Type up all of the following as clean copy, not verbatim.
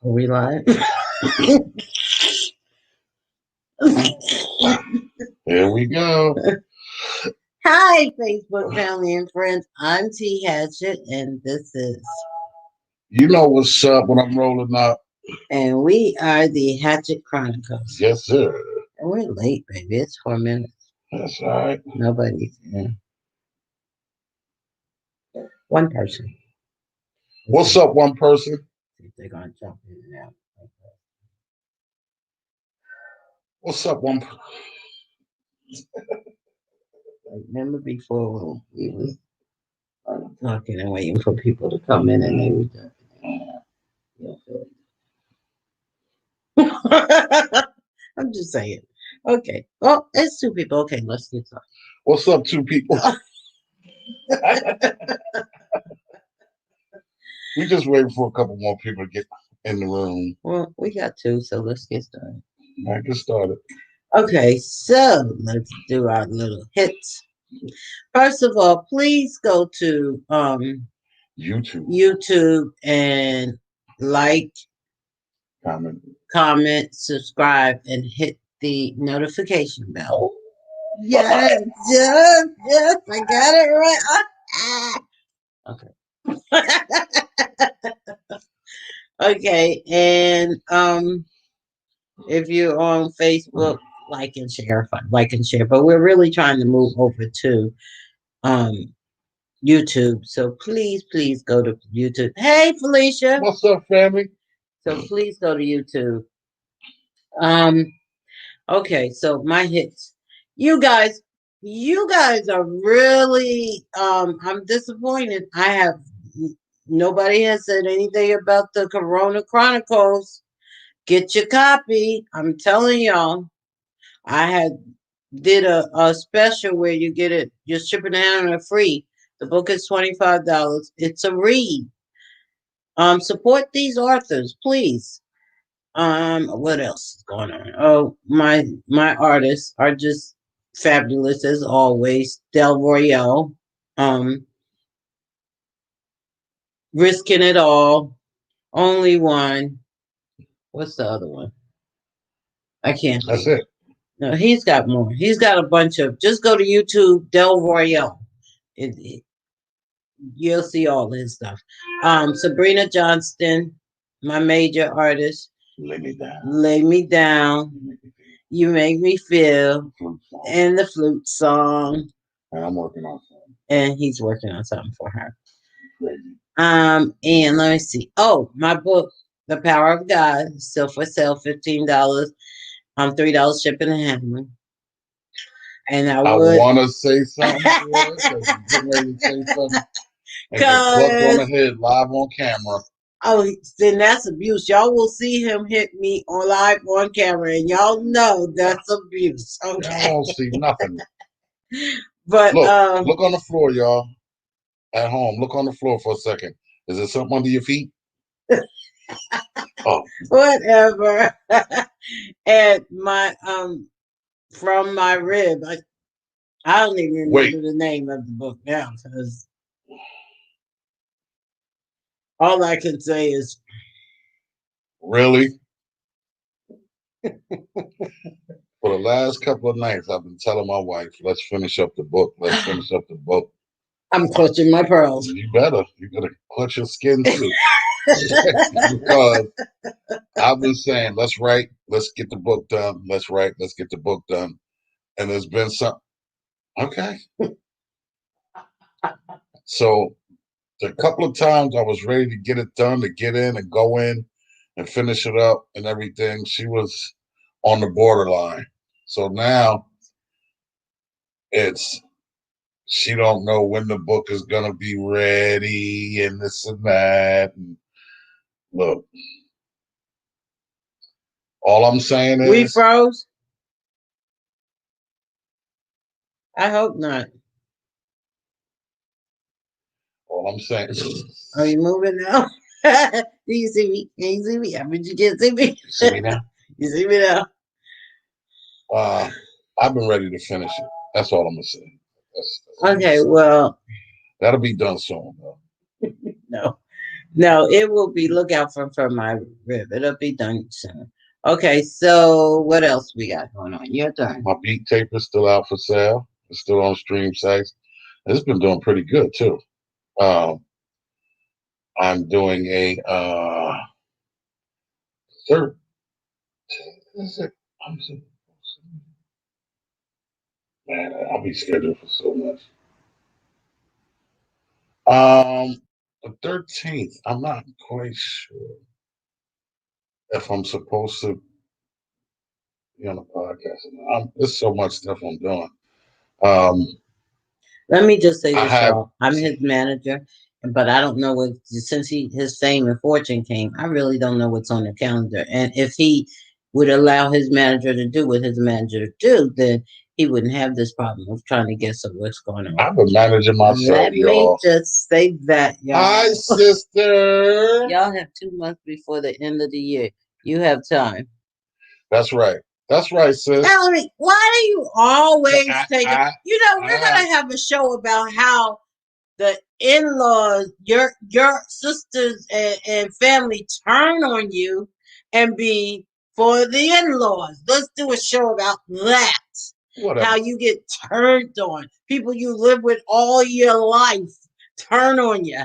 Are we live? Here we go. Hi, Facebook family and friends. I'm Terri Hatchett, and this is. You know what's up when I'm rolling up. And we are the Hatchett Chronicles. Yes, sir. And we're late, baby. It's 4 minutes. That's all right. Nobody's in. One person. What's up, one person? See if they're going to jump in and out. What's up, one person? Remember before we were talking and waiting for people to come in and they were jumping in. I'm just saying. Okay. Well, it's two people. Okay, let's get started. What's up, two people? We just waiting for a couple more people to get in the room. Well, we got two, so let's get started. All right, get started. Okay, so let's do our little hits. First of all, please go to YouTube and like, comment, subscribe, and hit the notification bell. Yes, I got it right. Okay. Okay, and if you're on Facebook, like and share, but we're really trying to move over to YouTube. So please go to YouTube. Hey, Felicia. What's up, family? So please go to YouTube. Okay, so my hits. You guys are really I'm disappointed. Nobody has said anything about the Corona Chronicles. Get your copy. I'm telling y'all. I did a special where you get it, you're shipping it out and free. The book is $25. It's a read. Support these authors, please. What else is going on? Oh, my artists are just fabulous as always. Del Royale, Risking It All, Only One. What's the other one? I can't. That's it. No, he's got more. He's got a bunch of. Just go to YouTube, Del Royale. You'll see all his stuff. Sabrina Johnston, my major artist. Lay Me Down. Lay Me Down. You Make Me Feel. And the flute song. And I'm working on something. And he's working on something for her. And let me see. Oh, my book, The Power of God, still for sale, $15. $3 shipping and handling. And I want to say something. Getting ready to say something. And get plucked on the head live on camera. Oh, then that's abuse. Y'all will see him hit me live on camera, and y'all know that's abuse. Okay. Y'all won't see nothing. But look on the floor, y'all. At home, look on the floor for a second. Is there something under your feet? Oh, whatever. And my from my rib, I don't even remember the name of the book now because all I can say is really. For the last couple of nights, I've been telling my wife, "Let's finish up the book. Let's finish up the book." I'm clutching my pearls. You better clutch your skin too, because I've been saying, "Let's write. Let's get the book done. Let's write. Let's get the book done." And there's been some. Okay. So the couple of times I was ready to get it done, to get in and go in and finish it up and everything, she was on the borderline. So now she don't know when the book is gonna be ready and this and that. And look, all I'm saying is we froze. I hope not. All I'm saying. Are you moving now? Do you see me? Can you see me? I mean, you can't see me. You see me now? You see me now? I've been ready to finish it. That's all I'm gonna say. That's okay, well, that'll be done soon, though. No. No, it will be. Look out for my rib. It'll be done soon. Okay, so what else we got going on? Your turn. My beat tape is still out for sale. It's still on stream sites. It's been doing pretty good too. Um, I'm doing a third. Is it? I'm so, man, I'll be scheduled for so much. The 13th. I'm not quite sure if I'm supposed to be on the podcast. There's so much stuff I'm doing. Um, Let me just say I this, have. y'all. I'm his manager, but I don't know what since his fame and fortune came. I really don't know what's on the calendar. And if he would allow his manager to do what his manager do, then he wouldn't have this problem of trying to guess at what's going on. I've been managing myself, Let me y'all. just say that, y'all. Hi, sister. Y'all have 2 months before the end of the year. You have time. That's right. That's right, sis. Tell me, why do you always take it? We're I, gonna have a show about how the in-laws, your sisters and family turn on you and be for the in-laws. Let's do a show about that. whatever. How you get turned on. People you live with all your life turn on you.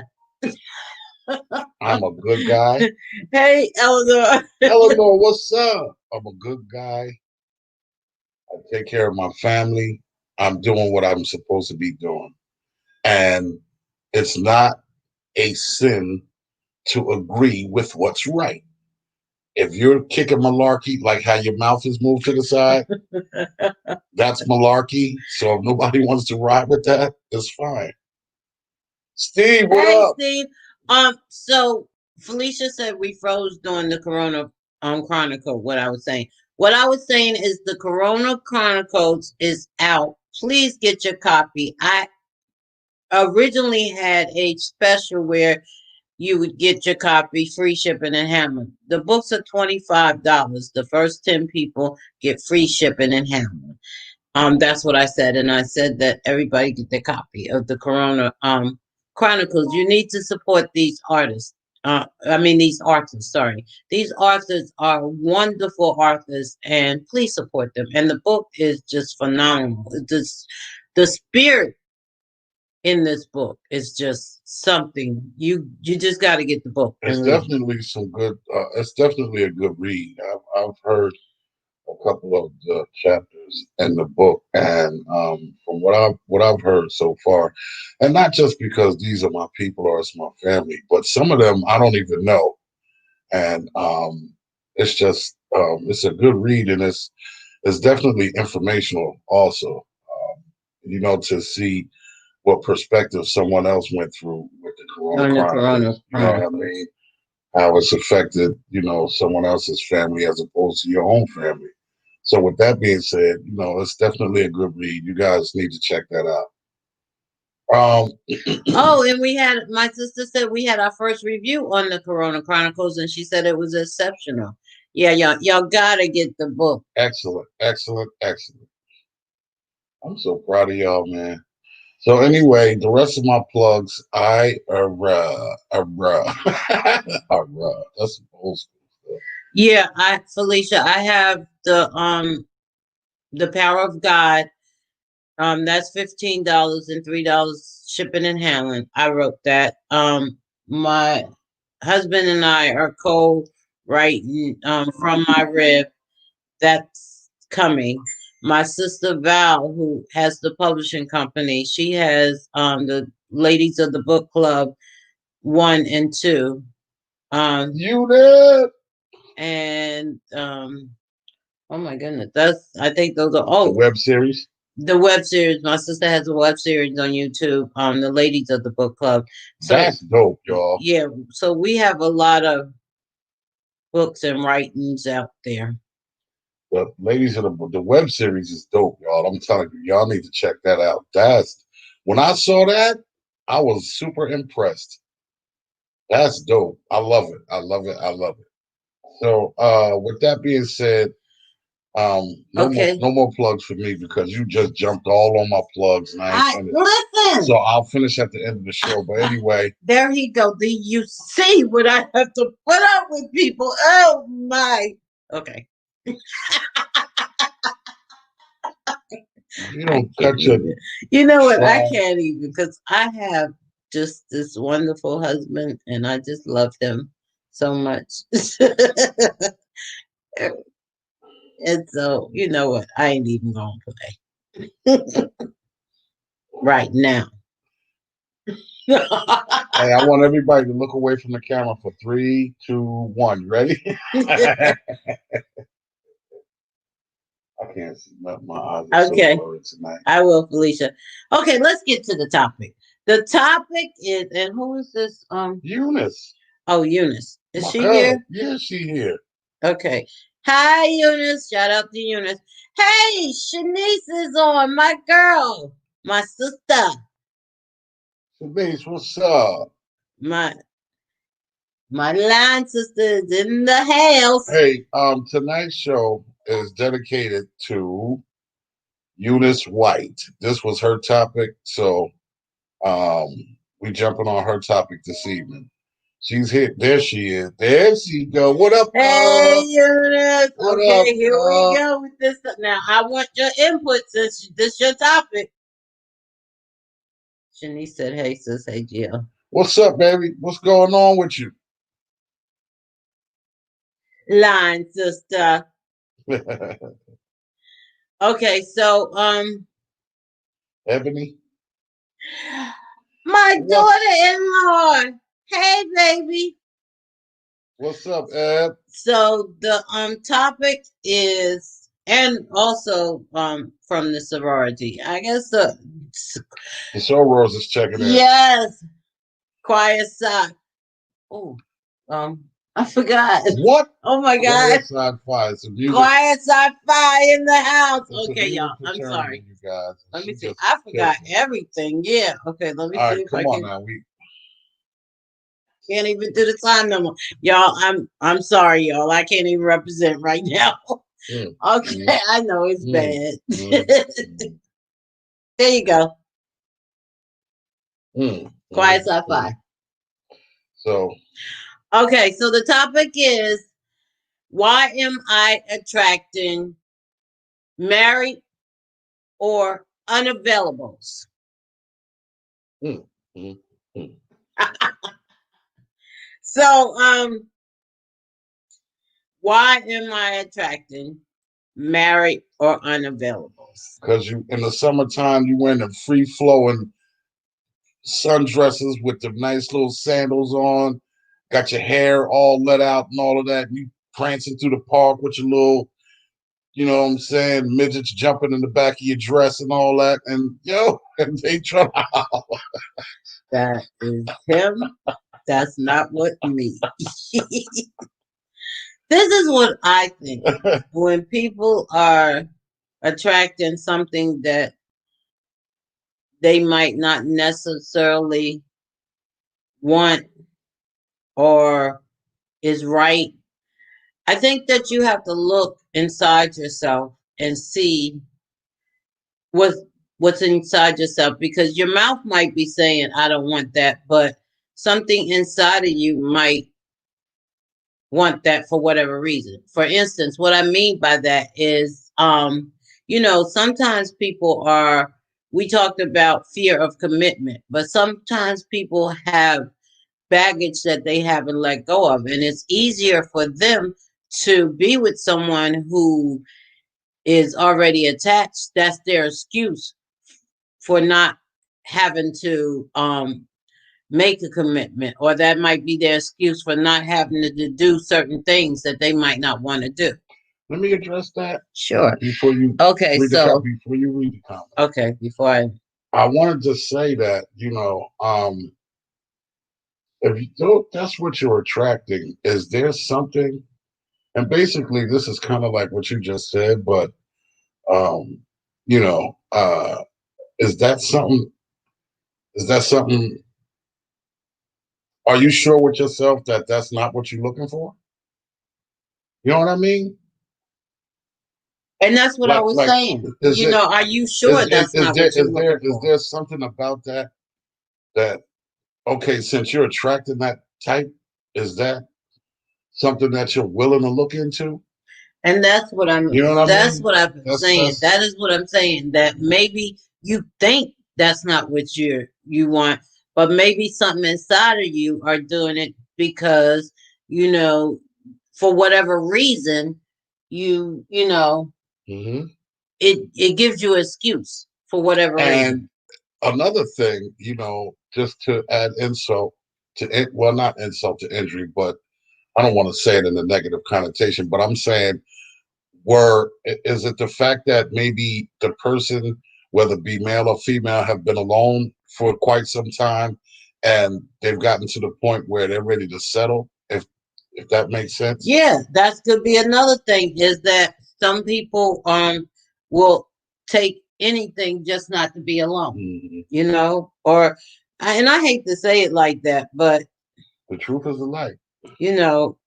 I'm a good guy. Hey, Eleanor. Eleanor, what's up? I'm a good guy. I take care of my family. I'm doing what I'm supposed to be doing. And it's not a sin to agree with what's right. If you're kicking malarkey, like how your mouth is moved to the side, that's malarkey. So if nobody wants to ride with that, it's fine. Steve, what Hey, up? Steve. So Felicia said we froze during the Corona Chronicle. What I was saying is the Corona Chronicles is out. Please get your copy. I originally had a special where you would get your copy free shipping and handling. The books are $25. The first 10 people get free shipping and handling. That's what I said, and I said that everybody get their copy of the Corona Chronicles. You need to support these artists. These authors. Sorry, these authors are wonderful authors, and please support them. And the book is just phenomenal. The spirit in this book is just something you just got to get the book It's and read. definitely some good. It's definitely a good read. I've heard a couple of the chapters in the book, and from what I've heard so far, and not just because these are my people or it's my family, but some of them I don't even know, and it's just it's a good read, and it's definitely informational also. To see what perspective someone else went through with the Corona On the Corona Chronicles. You know what I mean? How it's affected, someone else's family as opposed to your own family. So with that being said, it's definitely a good read. You guys need to check that out. Oh, and my sister said we had our first review on the Corona Chronicles, and she said it was exceptional. Yeah, y'all gotta get the book. Excellent, excellent, excellent. I'm so proud of y'all, man. So anyway, the rest of my plugs, that's some old school stuff. Yeah, Felicia, I have the Power of God. That's $15 and $3 shipping and handling. I wrote that. My husband and I are co-writing from my rib. That's coming. My sister Val, who has the publishing company, she has the Ladies of the Book Club 1 and 2. You did. And oh my goodness, I think those are the web series. The web series. My sister has a web series on YouTube. The Ladies of the Book Club. So that's dope, y'all. Yeah, so we have a lot of books and writings out there. The Ladies of the web series is dope, y'all. I'm telling you, y'all need to check that out. When I saw that, I was super impressed. That's dope. I love it. I love it. I love it. So with that being said, Okay. No more plugs for me because you just jumped all on my plugs and I ain't finished. Listen. So I'll finish at the end of the show. But anyway, there he go. Do you see what I have to put up with, people? Oh my. Okay. you don't touch it. You know what? I can't even because I have just this wonderful husband and I just love him so much. And so, you know what? I ain't even gonna play right now. Hey, I want everybody to look away from the camera for 3, 2, 1. You ready? I can't see my eyes are okay. so blurry tonight. I will, Felicia. Okay, let's get to the topic. The topic is, and who is this? Eunice. Oh, Eunice. Is she girl. here? Yeah, she here. Okay. Hi, Eunice. Shout out to Eunice. Hey, Shanice is on. My girl. My sister. Shanice, what's up? My line sister is in the house. Hey, tonight's show is dedicated to Eunice White. This was her topic, so we jumping on her topic this evening. She's here. There she is. There she go. What up, Hey, Eunice. What okay, up, here we go with this. Now, I want your input since this your topic. Shanice said, hey, sis. Hey, Jill. What's up, baby? What's going on with you? Line sister. Okay, so, Ebony? my daughter-in-law. Hey, baby. What's up, Eb? So the topic is, and also from the sorority. I guess the Sorors is checking in. Yes, quiet side. Oh, I forgot. What? Oh my God! Quiet side fire. It's a music. Quiet side fire in the house. It's Okay, y'all. I'm sorry. You guys. Let me see. I forgot everything. Yeah. Okay. Let me see if I can. Now. Can't even do the time no more. Y'all, I'm sorry, y'all. I can't even represent right now. Okay, I know it's bad. There you go. Quiet sci-fi. So okay, so the topic is, why am I attracting married or unavailables? So why am I attracting married or unavailables? Because you in the summertime you wearing the free flowing sundresses with the nice little sandals on, got your hair all let out and all of that. You prancing through the park with your little, you know what I'm saying, midgets jumping in the back of your dress and all that. And and they try. That is him. That's not what me. This is what I think. When people are attracting something that they might not necessarily want or is right, I think that you have to look inside yourself and see what's inside yourself, because your mouth might be saying, I don't want that, but something inside of you might want that for whatever reason. For instance, what I mean by that is, sometimes people we talked about fear of commitment, but sometimes people have baggage that they haven't let go of. And it's easier for them to be with someone who is already attached. That's their excuse for not having to make a commitment, or that might be their excuse for not having to do certain things that they might not want to do. Let me address that. Sure. Before you read before you read the comment. Okay, before I wanted to say that, if you don't, that's what you're attracting. Is there something, and basically this is kind of like what you just said, but you know, is that something are you sure with yourself that that's not what you're looking for? You know what I mean? And that's what I was like saying. is it Are you sure that's not what you're looking is for? there something about that okay, since you're attracting that type, is that something that you're willing to look into? And You know what I that's mean? what I've been saying. That's That is what I'm saying. That maybe you think that's not what you want, but maybe something inside of you are doing it because, you know, for whatever reason, you know, hmm it gives you an excuse for whatever reason. And another thing, just to add insult to it, well, not insult to injury, but I don't want to say it in a negative connotation, but I'm saying, is it the fact that maybe the person, whether it be male or female, have been alone for quite some time and they've gotten to the point where they're ready to settle, if that makes sense? Yeah, that could be another thing is that some people will take anything just not to be alone, Mhm. or and I hate to say it like that, but The truth is a lie. you know,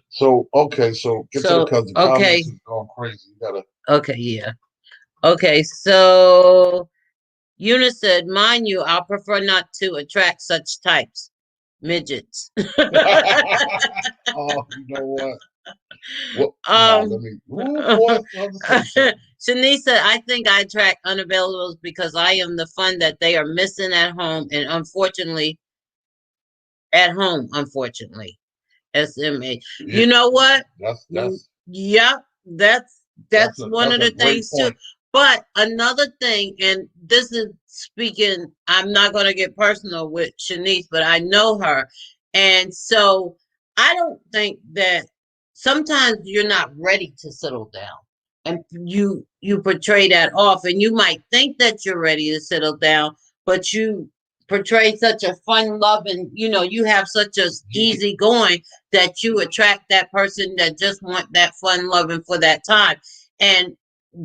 So okay, so get to the so because the okay, comments is going crazy. You gotta. okay, yeah. Okay, so Eunice said, mind you, I'll prefer not to attract such types. Midgets. Oh, you know what? What? Nah, let um me. Ooh, boy, I want to say something. Shanice said, I think I attract unavailables because I am the fun that they are missing at home and unfortunately. SMA. You Yeah, know what? that's that's Yep, that's one that's of a the great things too. point. But another thing, and this is speaking, I'm not going to get personal with Shanice, but I know her, and so I don't think that sometimes you're not ready to settle down, and you portray that off, and you might think that you're ready to settle down, but you portray such a fun love, and you have such a easy going that you attract that person that just want that fun loving for that time. And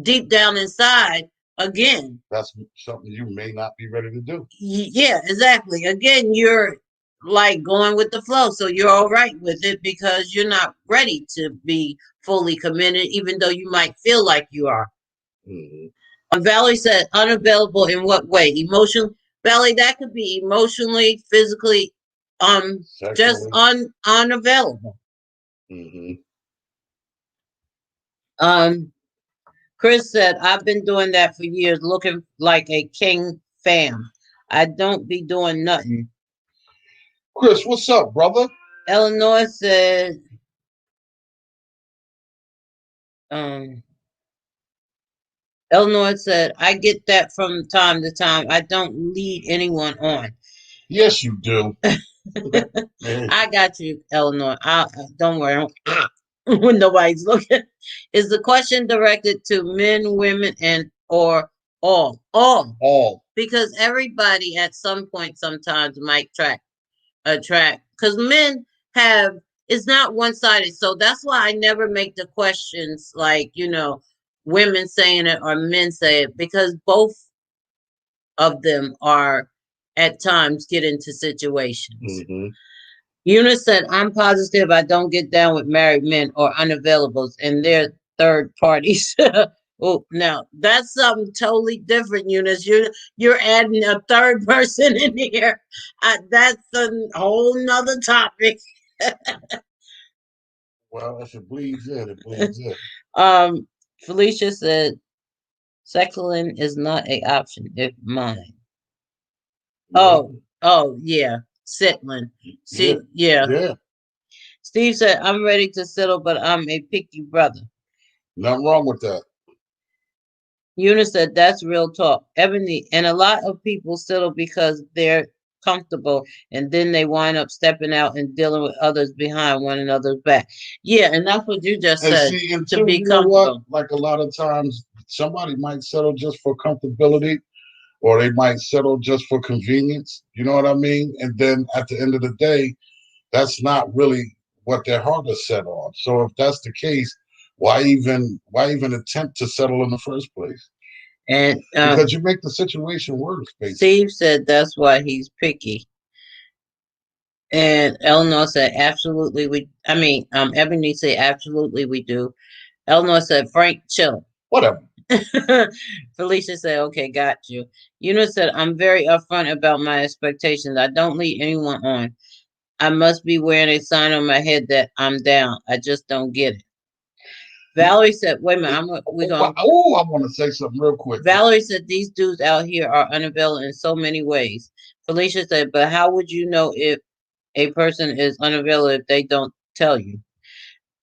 deep down inside, again, That's something you may not be ready to do. yeah, exactly. Again, you're like going with the flow. So you're all right with it because you're not ready to be fully committed, even though you might feel like you are. hmm Valerie said, unavailable in what way? Emotional. Valerie, that could be emotionally, physically, just Sexually. unavailable. hmm Um, Chris said, I've been doing that for years, looking like a king fam. I don't be doing nothing. Chris, what's up, brother? Eleanor said, um, Eleanor said, I get that from time to time. I don't lead anyone on. Yes, you do. I got you, Eleanor. Don't worry. When nobody's looking. Is the question directed to men, women, and or all? All. All. Because everybody at some point sometimes might attract because men have it's not one-sided, so that's why I never make the questions like women saying it or men say it because both of them are at times get into situations. hmm Eunice said, I'm positive I don't get down with married men or unavailables and their third parties. Oh, now that's something totally different, Eunice. You're adding a third person in here. That's a whole nother topic. Well, if it bleeds in, it bleeds in. um, Felicia said, sexualin is not a option if mine. Nope. Oh, yeah, settling. Yeah. See, yeah. Yeah. Steve said, I'm ready to settle, but I'm a picky brother. Nothing wrong with that. Eunice said, that's real talk. Ebony, and a lot of people settle because they're comfortable and then they wind up stepping out and dealing with others behind one another's back. Yeah, and that's what you just And said, see, and to two, be you know what? comfortable. Like a lot of times, somebody might settle just for comfortability, or they might settle just for convenience. You know what I mean? And then at the end of the day, that's not really what their heart is set on. So if that's the case, why even attempt to settle in the first place? And Because you make the situation worse, basically. Steve said that's why he's picky. And Eleanor said, absolutely, Ebony said, absolutely, we do. Eleanor said, Frank, chill. Whatever. Felicia said, okay, got you. Eunice said, I'm very upfront about my expectations. I don't lead anyone on. I must be wearing a sign on my head that I'm down. I just don't get it. Valerie said, wait a minute, we're going to. Oh, I want to say something real quick. Valerie said, these dudes out here are unavailable in so many ways. Felicia said, but how would you know if a person is unavailable if they don't tell you?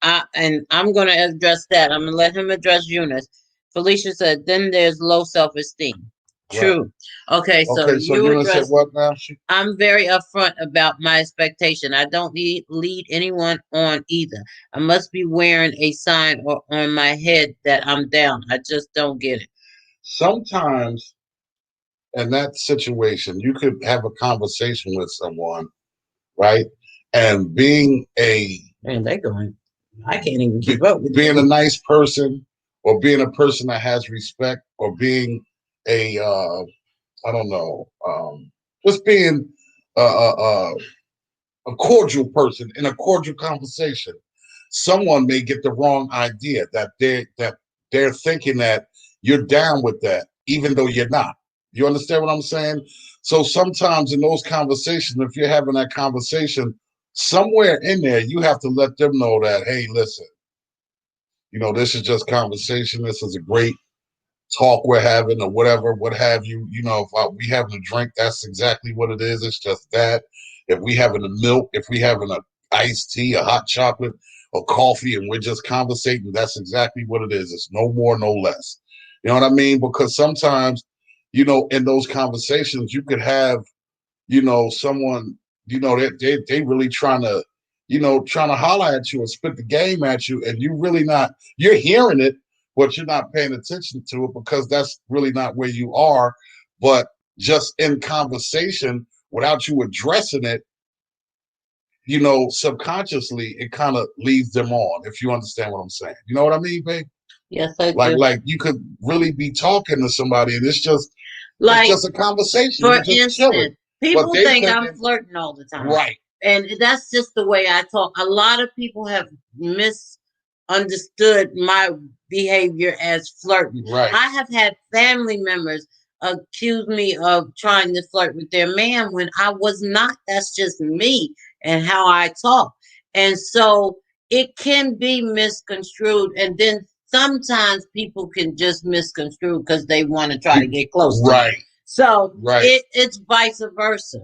And I'm going to address that. I'm going to let him address Eunice. Felicia said, then there's low self-esteem. True. Right. Okay, so you Eunice said what now? I'm very upfront about my expectation. I don't lead anyone on either. I must be wearing a sign or on my head that I'm down. I just don't get it. Sometimes in that situation, you could have a conversation with someone, right? And being man, they going. I can't even keep up with being a nice person, or being a person that has respect, or being a I don't know, just being a cordial person in a cordial conversation. Someone may get the wrong idea that they're thinking that you're down with that, even though you're not. You understand what I'm saying? So sometimes in those conversations, if you're having that conversation, somewhere in there, you have to let them know that, hey, listen, this is just conversation. This is a great talk we're having, or whatever, what have you. If we having a drink, that's exactly what it is. It's just that. If we having a milk, if we having a iced tea, a hot chocolate, or coffee, and we're just conversating, that's exactly what it is. It's no more, no less. You know what I mean? Because sometimes, in those conversations, you could have, someone, they really trying to holler at you or spit the game at you, and you're hearing it, but you're not paying attention to it because that's really not where you are. But just in conversation, without you addressing it, subconsciously, it kind of leads them on, if you understand what I'm saying. You know what I mean, babe? Yes, I do. Like you could really be talking to somebody, and it's just a conversation. For just instance, people think I'm flirting all the time. Right. And that's just the way I talk. A lot of people have misunderstood my behavior as flirting. Right. I have had family members accuse me of trying to flirt with their man when I was not. That's just me and how I talk. And so it can be misconstrued. And then sometimes people can just misconstrue because they want to try to get close to right. Me. So it's vice versa.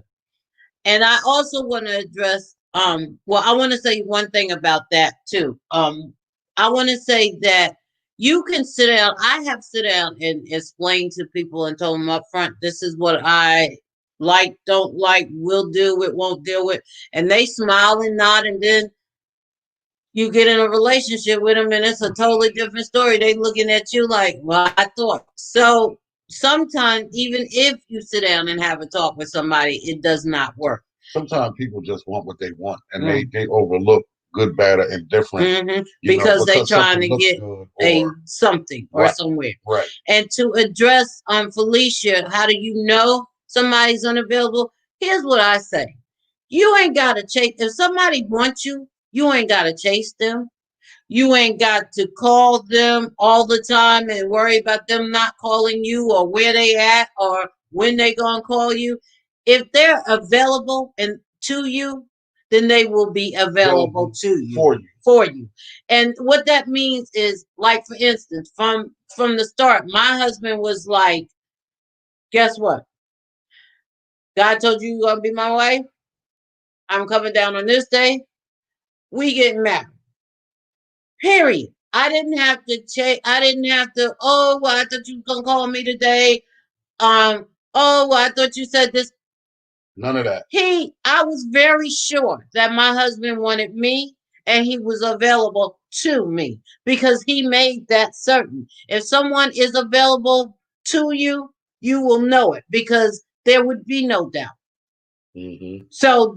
And I also want to address well, I want to say one thing about that too. I want to say that you can sit down. I have sit down and explained to people and told them up front, this is what I like, don't like, will deal with, won't deal with. And they smile and nod, and then you get in a relationship with them and it's a totally different story. They looking at you like, well, I thought. So sometimes even if you sit down and have a talk with somebody, it does not work. Sometimes people just want what they want, and they overlook good, bad, or indifferent, because they're trying to get something or somewhere. Right. And to address Felicia, how do you know somebody's unavailable? Here's what I say. You ain't got to chase. If somebody wants you, you ain't got to chase them. You ain't got to call them all the time and worry about them not calling you or where they at or when they gonna call you. If they're available and to you, then they will be available to you for you. And what that means is, like for instance, from the start, my husband was like, "Guess what? God told you you're gonna be my wife. I'm coming down on this day. We getting married. Period. I didn't have to check. I didn't have to. Oh, well, I thought you were gonna call me today. Oh, well, I thought you said this. None of that. I was very sure that my husband wanted me, and he was available to me because he made that certain. If someone is available to you, you will know it because there would be no doubt. Mm-hmm. So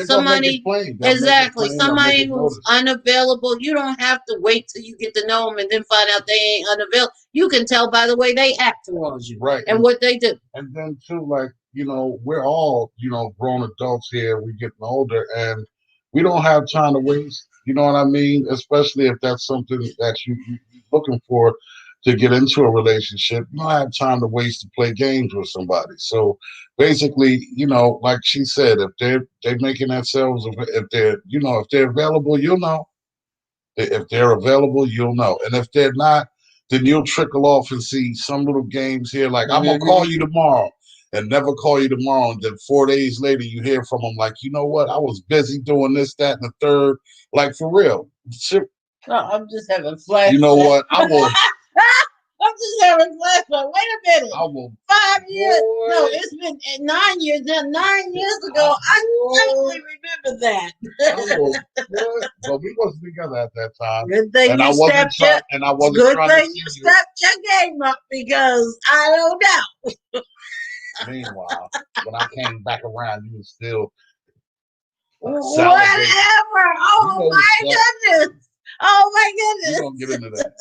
somebody exactly somebody who's unavailable, you don't have to wait till you get to know them and then find out they ain't unavailable. You can tell by the way they act towards you, right, and what they do. And then too, like we're all grown adults here. We're getting older, and we don't have time to waste. You know what I mean? Especially if that's something that you're looking for. to get into a relationship. You don't have time to waste to play games with somebody. So basically, like she said, if they're making themselves, if they're available, you'll know. If they're available, you'll know. And if they're not, then you'll trickle off and see some little games here, like I'm gonna call you tomorrow, and never call you tomorrow. And then 4 days later, you hear from them like, you know what? I was busy doing this, that, and the third. Like for real. No, I'm just having flashbacks. You know what? I will. I'm just having flashbacks. Wait a minute. I will. 5 years. Boy. No, it's been 9 years now. 9 years ago. I definitely remember that. But we wasn't together at that time. Good thing and you I wasn't stepped Good thing you stepped your game up, because I don't know. Meanwhile, when I came back around, you was still whatever. Oh my goodness. Oh my goodness. We don't get into that.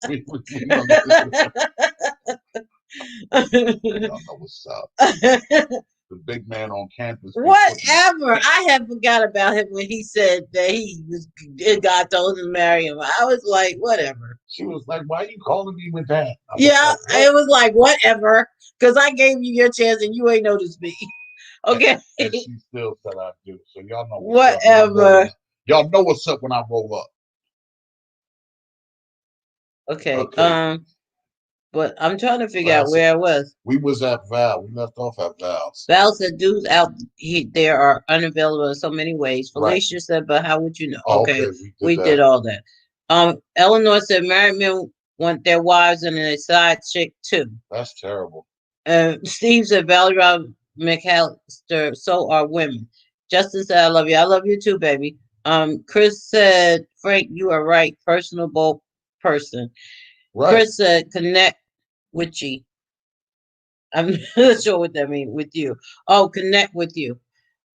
we don't get into that. You don't know what's up. The big man on campus. Whatever. I had forgot about him when he said that God told him to marry him. I was like, whatever. She was like, why are you calling me with that? Yeah, it was like, whatever. Because I gave you your chance and you ain't noticed me. Okay. And she still said I do. So y'all know whatever. Y'all know what's up when I roll up. Okay. But I'm trying to figure out where I was. We was at Val. We left off at Val's. Val said, dudes out there are unavailable in so many ways. Felicia said, but how would you know? Okay. We did all that. Eleanor said, married men want their wives and a side chick too. That's terrible. Steve said, Valerie Rob McAllister, so are women. Justin said, I love you. I love you too, baby. Chris said, Frank, you are right. Personable person. Right. Chris said, connect with you. I'm not sure what that means, with you. Oh, connect with you.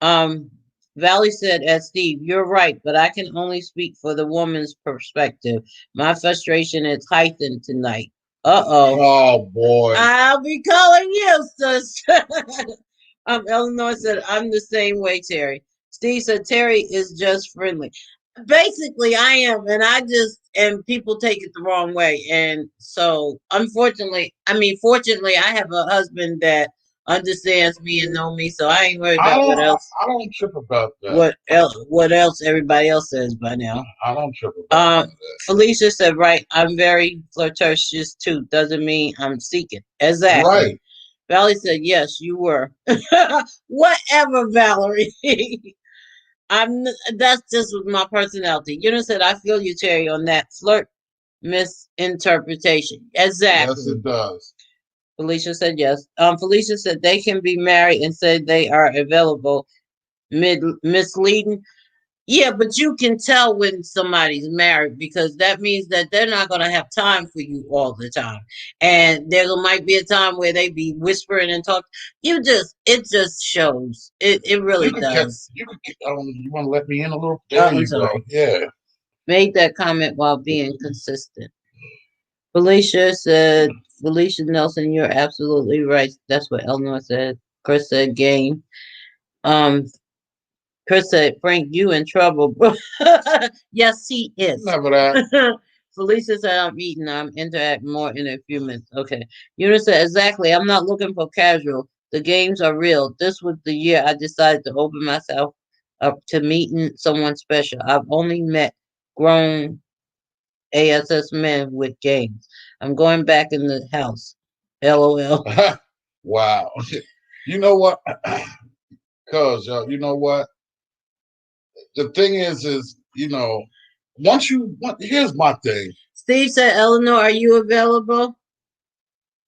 Valley said, as Steve, you're right, but I can only speak for the woman's perspective. My frustration is heightened tonight. Oh boy. I'll be calling you, sis. Eleanor said, I'm the same way, Terry. Steve said, Terry is just friendly. Basically, I am, and people take it the wrong way. And so, fortunately, I have a husband that understands me and know me, so I ain't worried about what else. I don't trip about that. What else everybody else says by now. I don't trip about that. Felicia said, right, I'm very flirtatious too. Doesn't mean I'm seeking. Exactly. Right. Valerie said, yes, you were. Whatever, Valerie. That's just my personality. You know, said, I feel you, Terry, on that flirt misinterpretation. Exactly. Yes, it does. Felicia said yes. Felicia said they can be married and say they are available. Misleading. Yeah, but you can tell when somebody's married, because that means that they're not going to have time for you all the time. And there might be a time where they be whispering and talk. It just shows. It really does. You want to let me in a little? There you go. Yeah. Made that comment while being consistent. Felicia Nelson, you're absolutely right. That's what Eleanor said. Chris said game. Chris said, Frank, you in trouble, bro. Yes, he is. Never that. Felicia said, I'm eating. I'm interacting more in a few minutes. Okay. Eunice said, exactly. I'm not looking for casual. The games are real. This was the year I decided to open myself up to meeting someone special. I've only met grown ASS men with games. I'm going back in the house. LOL. Wow. You know what? Because, you know what? The thing is, here's my thing. Steve said, Eleanor, are you available?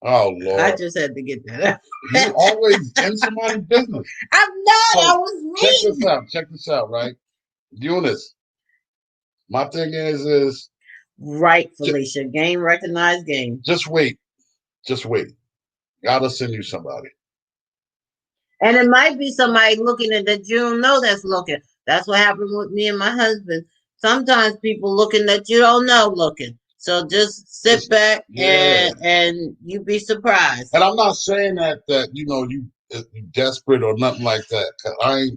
Oh, Lord. I just had to get that out. You're always in somebody's business. I'm not. I was reading. Check this out, right? Eunice, my thing is... Right, Felicia. Game recognized game. Just wait. Gotta send you somebody. And it might be somebody looking at that you don't know that's looking. That's what happened with me and my husband. Sometimes people looking that you don't know looking. So just sit back and you be surprised. And I'm not saying that you desperate or nothing like that.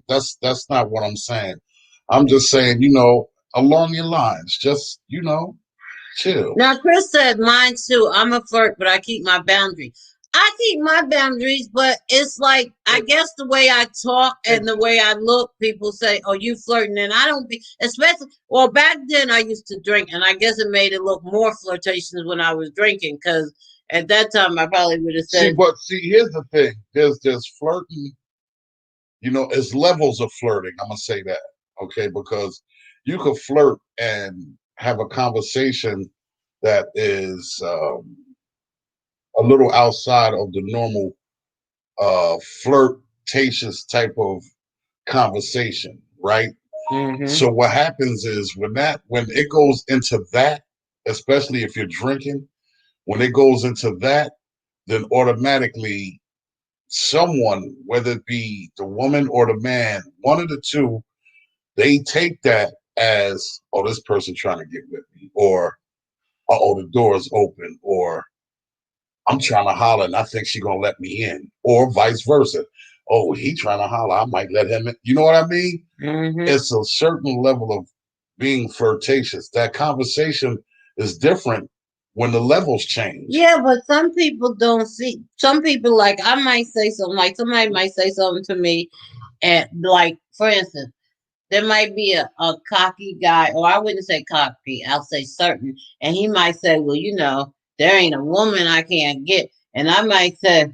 That's not what I'm saying. I'm just saying, along your lines, just Chill. Now, Chris said, mine too. I'm a flirt, but I keep my boundaries. I keep my boundaries, but it's like, I It, guess the way I talk it, and the way I look, people say, oh, you flirting. And I don't be, especially, well, back then I used to drink, and I guess it made it look more flirtatious when I was drinking, because at that time I probably would have see, said, but see, here's the thing. There's flirting. It's levels of flirting. I'm gonna say that, okay? Because you could flirt and have a conversation that is a little outside of the normal flirtatious type of conversation, right? mm-hmm. So what happens is when it goes into that, especially if you're drinking, when it goes into that, then automatically someone, whether it be the woman or the man, one of the two, they take that as, oh, this person trying to get with me, or oh, the door is open, or I'm trying to holler and I think she gonna let me in, or vice versa. Oh, he trying to holler, I might let him in. You know what I mean? Mm-hmm. It's a certain level of being flirtatious. That conversation is different when the levels change. Yeah, but some people don't see. Some people, like, I might say something, like somebody might say something to me, and like, for instance, there might be a cocky guy, or I wouldn't say cocky, I'll say certain, and he might say, well, there ain't a woman I can't get. And I might say,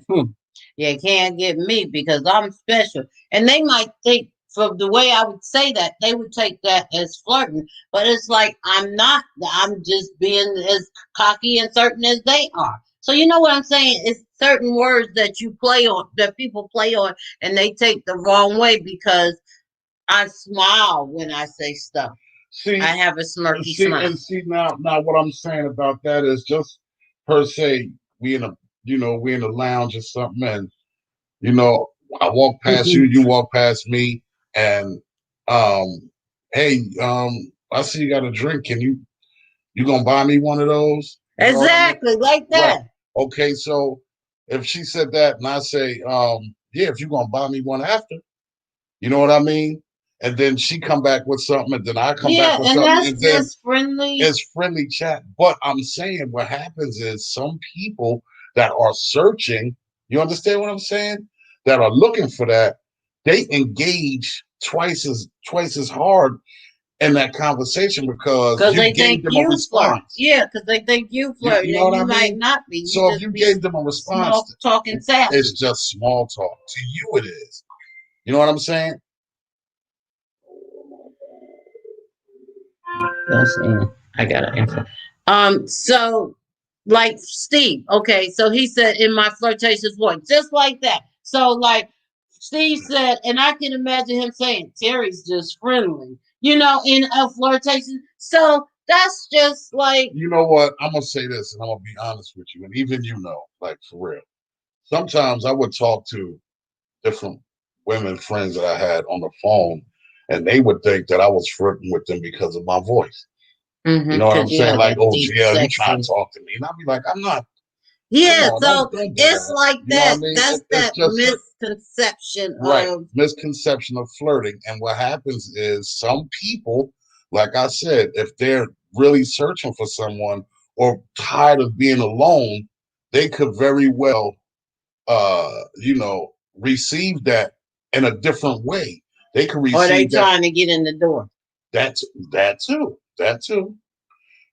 you can't get me because I'm special. And they might think, from the way I would say that, they would take that as flirting. But it's like, I'm not, I'm just being as cocky and certain as they are. So you know what I'm saying? It's certain words that you play on, that people play on, and they take the wrong way because I smile when I say stuff. I See, have a smirky see, smile. and see now what I'm saying about that is just per se, we in a we in a lounge or something, and you know, I walk past you, you walk past me, and hey, I see you got a drink. Can you gonna buy me one of those? You know what I mean? Exactly, like Right. that. Okay, so if she said that and I say, yeah, if you're gonna buy me one after, you know what I mean? And then she come back with something, and then I come back Yeah, with and something, that's and then just friendly. it's friendly chat. But I'm saying what happens is some people that are searching, you understand what I'm saying? That are looking for that, they engage twice as hard in that conversation because Because you they gave think them a you flirt. response. Yeah, because they think you You flirting, know and what I you might mean? not be. You So if just you be gave them a response, small talking it's sassy. just small talk. To you, it is. You know what I'm saying? That's I got an answer. So like Steve, okay, so he said in my flirtatious voice, just like that. So like Steve said, and I can imagine him saying, Terry's just friendly, in a flirtation. So that's just like, You know what? I'm gonna say this, and I'm gonna be honest with you, and even like for real. Sometimes I would talk to different women friends that I had on the phone, and they would think that I was flirting with them because of my voice. You know what I'm because you saying? have Like, that oh, deep, GL, you trying to sexy. talk to me? And I'd be like, I'm not. Come Yeah, on, so don't do it's that. like You know what I that. mean? That's It's that just misconception right of, misconception of flirting. And what happens is some people, like I said, if they're really searching for someone or tired of being alone, they could very well receive that in a different way. They could or they receive that trying to get in the door. that that too. That too.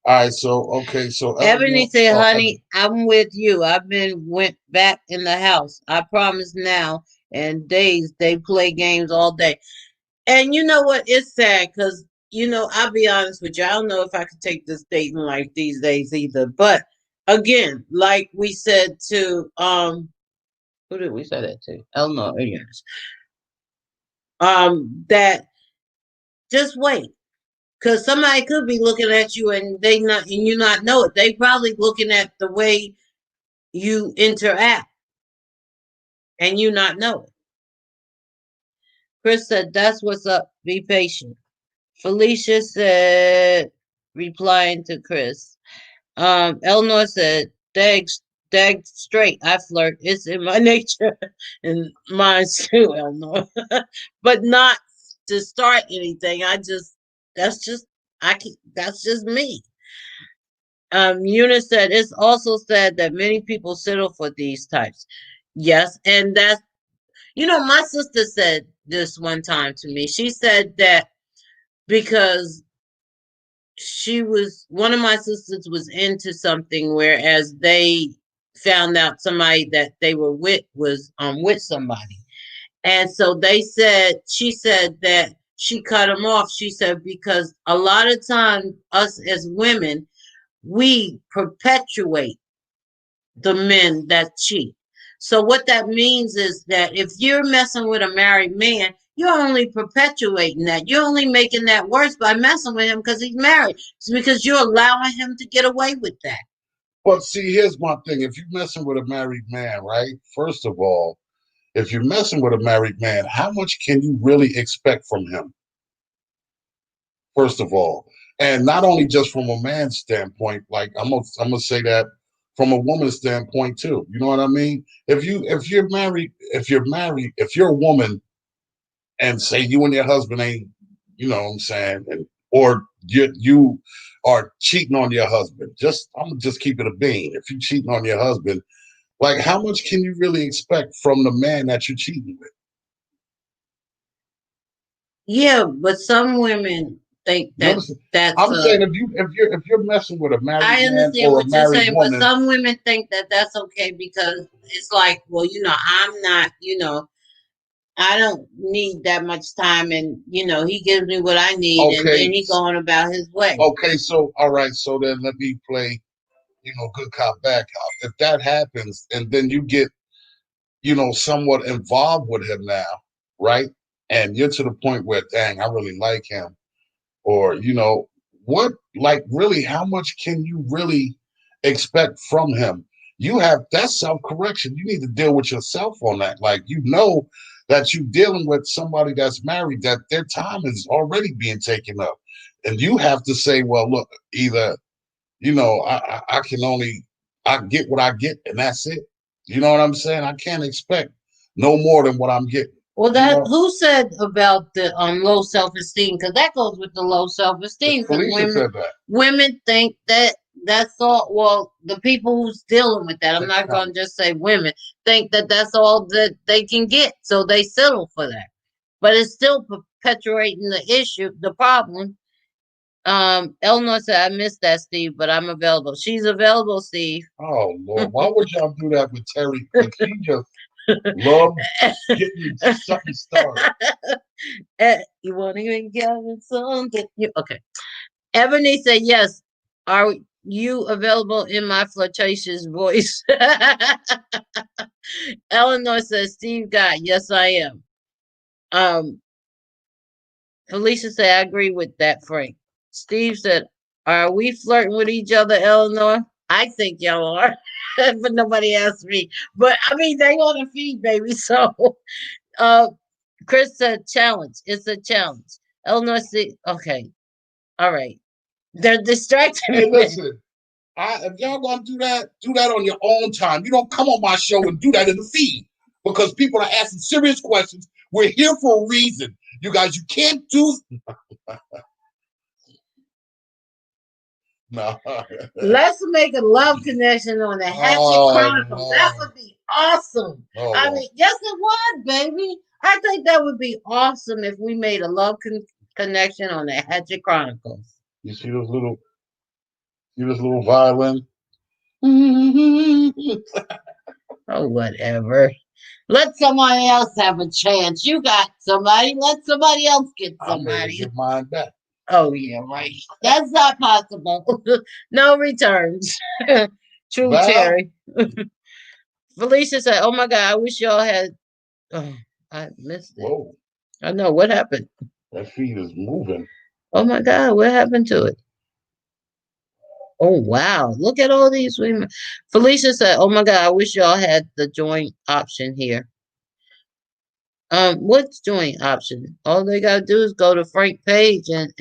All right, so okay, so Ebony Eleanor, said, honey, I'm with you. Went back in the house. I promise now. And days they play games all day. And you know what? It's sad because, I'll be honest with you. I don't know if I could take this dating life these days either. But again, like we said to, who did we say that to? Eleanor, yes. That just wait. Because somebody could be looking at you and you not know it. They probably looking at the way you interact and you not know it. Chris said, that's what's up. Be patient. Felicia said, replying to Chris. Eleanor said, dag straight. I flirt. It's in my nature. And mine too, Eleanor. But not to start anything. That's just, that's just me. Eunice said it's also said that many people settle for these types. Yes, and that's my sister said this one time to me. She said that because one of my sisters was into something, whereas they found out somebody that they were with was with somebody. And so she said that she cut him off. She said, because a lot of times us as women, we perpetuate the men that cheat. So what that means is that if you're messing with a married man, you're only perpetuating that. You're only making that worse by messing with him because he's married. It's because you're allowing him to get away with that. But see, here's my thing. If you're messing with a married man, right? First of all, if you're messing with a married man, how much can you really expect from him? First of all, and not only just from a man's standpoint, like I'm gonna say that from a woman's standpoint too. You know what I mean? If you're a woman and say you and your husband ain't, you know what I'm saying, or you are cheating on your husband. I'm gonna just keep it a bean. If you're cheating on your husband, like how much can you really expect from the man that you're cheating with? Yeah, but some women think that that's I'm saying if you're messing with a married I man understand or a what you're married saying, but woman, some women think that that's okay because it's like, well, I'm not, I don't need that much time, and he gives me what I need, and okay, then he going about his way. okay, so all right, so then let me play, good cop, bad cop. If that happens, and then you get, somewhat involved with him now, right? And you're to the point where, dang, I really like him, or what, like, really, how much can you really expect from him? You have that's self-correction. You need to deal with yourself on that. Like, that you're dealing with somebody that's married, that their time is already being taken up, and you have to say, well, look, either I can only I get what I get, and that's it. You know what I'm saying? I can't expect no more than what I'm getting. Well, who said about the low self esteem? Because that goes with the low self esteem. Because Felicia said that. women think that that's all. Well, the people who's dealing with that, I'm not going to just say women, think that that's all that they can get, so they settle for that. But it's still perpetuating the issue, the problem. Eleanor said, I missed that, Steve, but I'm available. She's available, Steve. Oh, Lord. Why would y'all do that with Terri? Like, she just loves getting something started. You want to even get something? Okay. Ebony said, yes. Are you available in my flirtatious voice? Eleanor says, Steve got, yes, I am. Alicia said, I agree with that, Frank. Steve said, are we flirting with each other, Eleanor? I think y'all are, but nobody asked me. But I mean, they on the feed, baby. So, Chris said, challenge. It's a challenge. Eleanor said, okay, all right. They're distracting me. Hey, listen, if y'all gonna do that on your own time. You don't come on my show and do that in the feed because people are asking serious questions. We're here for a reason. You guys, you can't do. No. Let's make a love connection on the Hatchett Chronicles. That would be awesome. I mean, yes, it would, baby. I think that would be awesome if we made a love connection on the Hatchett Chronicles. You see this little violin? Oh, whatever. Let somebody else have a chance. You got somebody. Let somebody else get somebody. Get mine back. Oh, yeah, right. That's not possible. No returns. True, well, Terry. Felicia said, oh, my God, I wish y'all had. Oh, I missed it. Whoa. I know. What happened? That feed is moving. Oh, my God. What happened to it? Oh, wow. Look at all these women. Felicia said, oh, my God, I wish y'all had the joint option here. What's joint option? All they gotta do is go to Frank page and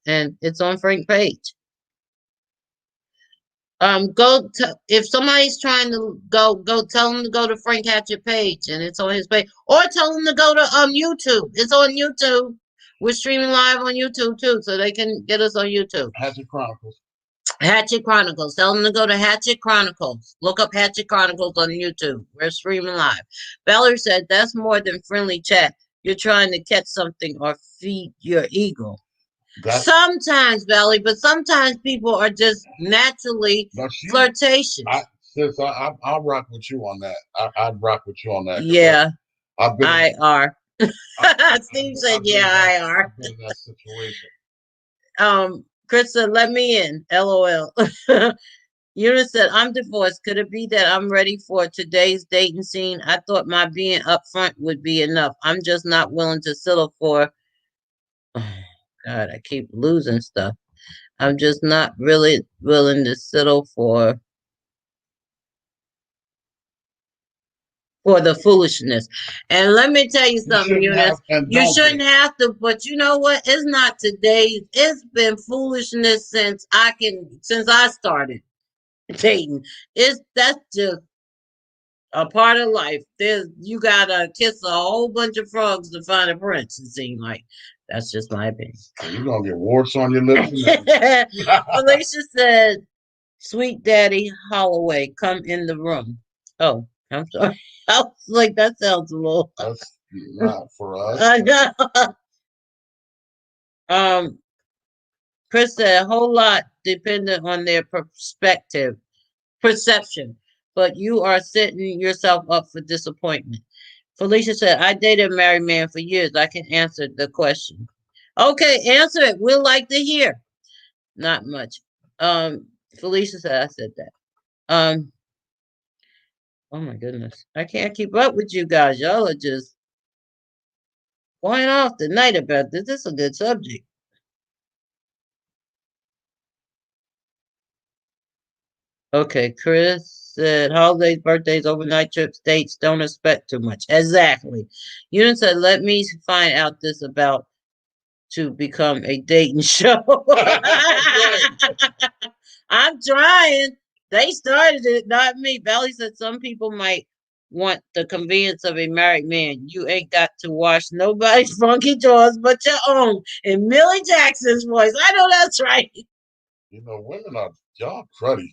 it's on Frank page. If somebody's trying to go tell them to go to Frank Hatchett page and it's on his page, or tell them to go to YouTube. It's on YouTube. We're streaming live on YouTube too, so they can get us on YouTube. Hatchett Chronicles. Hatchet Chronicles. Tell them to go to Hatchet Chronicles. Look up Hatchet Chronicles on YouTube. We're streaming live. Valerie said, that's more than friendly chat. You're trying to catch something or feed your ego. Sometimes, Valerie, but sometimes people are just naturally flirtatious. I'll rock with you on that. I'd rock with you on that. Yeah, I've been. I are. Steve said, "Yeah, I are." I've been in that situation. Chris said, "Let me in." LOL. Eunice said, "I'm divorced. Could it be that I'm ready for today's dating scene? I thought my being upfront would be enough. I'm just not willing to settle for." Oh, God, I keep losing stuff. I'm just not really willing to settle for the foolishness. And let me tell you something, Eunice. You shouldn't have to, but you know what? It's not today. It's been foolishness since I started dating. That's just a part of life. You gotta kiss a whole bunch of frogs to find a prince, it seems like. That's just my opinion. You're gonna get warts on your lips. Felicia said, "Sweet Daddy Holloway, come in the room." Oh, I'm sorry. I was like, that sounds a little. That's not for us. I know. Chris said, a whole lot dependent on their perception, but you are setting yourself up for disappointment. Felicia said, I dated a married man for years. I can answer the question. Okay, answer it. We'll like to hear. Not much. Felicia said, I said that. Oh my goodness. I can't keep up with you guys. Y'all are just going off tonight about this. This is a good subject. Okay, Chris said holidays, birthdays, overnight trips, dates, don't expect too much. Exactly. Eunice said, let me find out this about to become a dating show. I'm trying. They started it, not me. Valley said some people might want the convenience of a married man. You ain't got to wash nobody's funky drawers but your own. In Millie Jackson's voice. I know that's right. You know, women are y'all cruddy.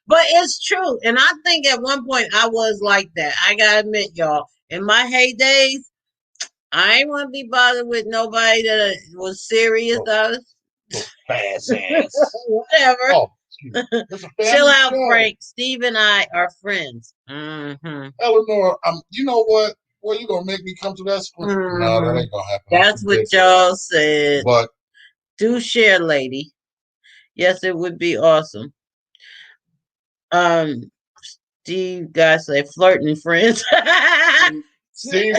But it's true. And I think at one point I was like that. I gotta admit, y'all, in my heydays, I ain't want to be bothered with nobody that was serious. Fast ass. Whatever. Oh, chill out, show. Frank. Steve and I are friends. Mm-hmm. Eleanor, you know what? Well, you gonna make me come to that school? Mm-hmm. No, that ain't gonna happen. That's what y'all said. But do share, lady. Yes, it would be awesome. Steve guys say flirting friends. Steve,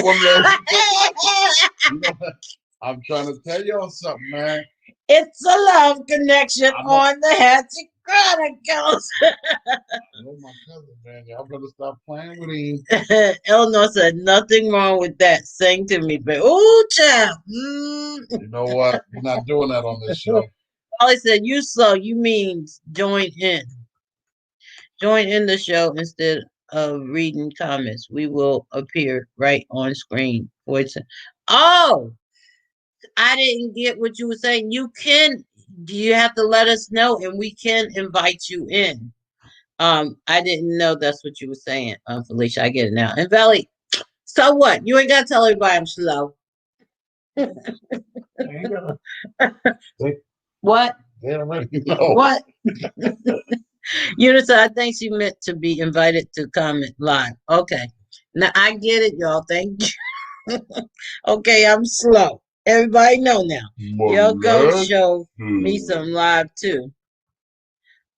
I'm trying to tell y'all something, man. It's a love connection on the Hatchett Chronicles. Oh, my cousin, man. Y'all better stop playing with him. Eleanor said, nothing wrong with that. Sing to me, but ooh, child. You know what? We're not doing that on this show. Polly said, you slow. You mean join in. Join in the show instead of reading comments. We will appear right on screen. Oh, I didn't get what you were saying. You have to let us know and we can invite you in. I didn't know that's what you were saying, Felicia. I get it now. And Valley, so what? You ain't gotta tell everybody I'm slow. What? What? Eunice, I think she meant to be invited to comment live. Okay. Now I get it, y'all. Thank you. Okay, I'm slow. Everybody know now. Y'all go show me some live too.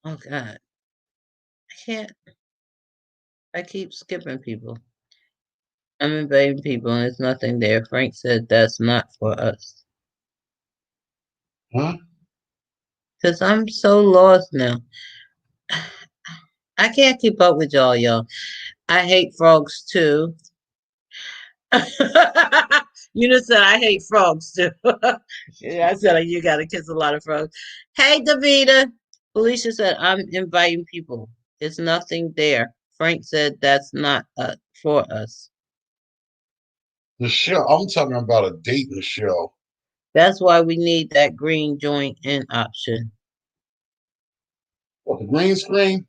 Oh God. I can't. I keep skipping people. I'm inviting people and there's nothing there. Frank said that's not for us. Huh? Because I'm so lost now. I can't keep up with y'all. I hate frogs too. You just said I hate frogs too. Yeah, I said you gotta kiss a lot of frogs. Hey Davida. Felicia said I'm inviting people. It's nothing there. Frank said that's not for us. The show. I'm talking about a dating show. That's why we need that green join in option. What, the green screen?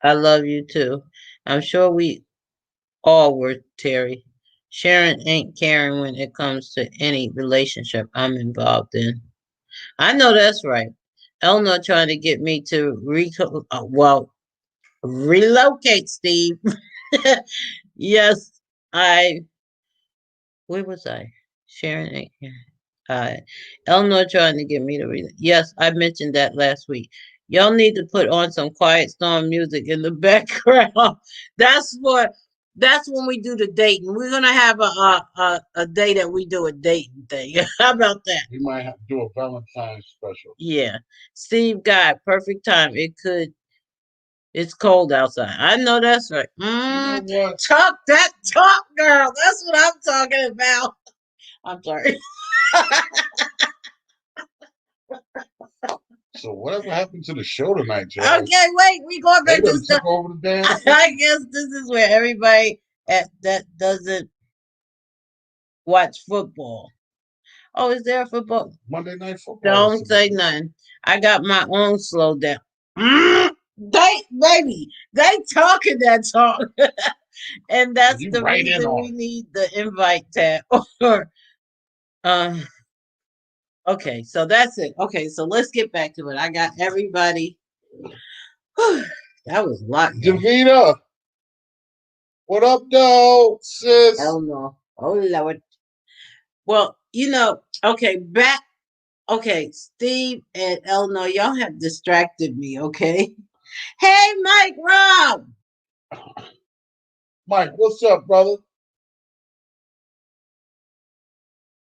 I love you too. I'm sure we all were, Terry. Sharon ain't caring when it comes to any relationship I'm involved in. I know that's right. Eleanor trying to get me to relocate, Steve. Yes, I. Where was I? Sharon ain't here. Eleanor trying to get me to read. Yes, I mentioned that last week. Y'all need to put on some quiet storm music in the background. That's what. That's when we do the dating. We're gonna have a day that we do a dating thing. How about that? We might have to do a Valentine's special. Yeah, Steve got perfect time. It could. It's cold outside. I know that's right. You know what? Talk that talk, girl. That's what I'm talking about. I'm sorry. So whatever happened to the show tonight, Joe? Okay, wait. We going They back to done stuff. took over the damn thing. I guess this is where everybody that doesn't watch football. Oh, is there a football? Monday Night Football. Don't say nothing. I got my own slow down. They talking that talk. And that's You the right in reason on we it. need the invite tab. Or okay, so that's it. Okay, so let's get back to it. I got everybody. That was a lot. Davina, what up, though, sis? Hell no. Oh Lord. Well, okay, back. Okay, Steve and Eleanor, y'all have distracted me. Okay. Hey, Mike, Rob. Mike, what's up, brother?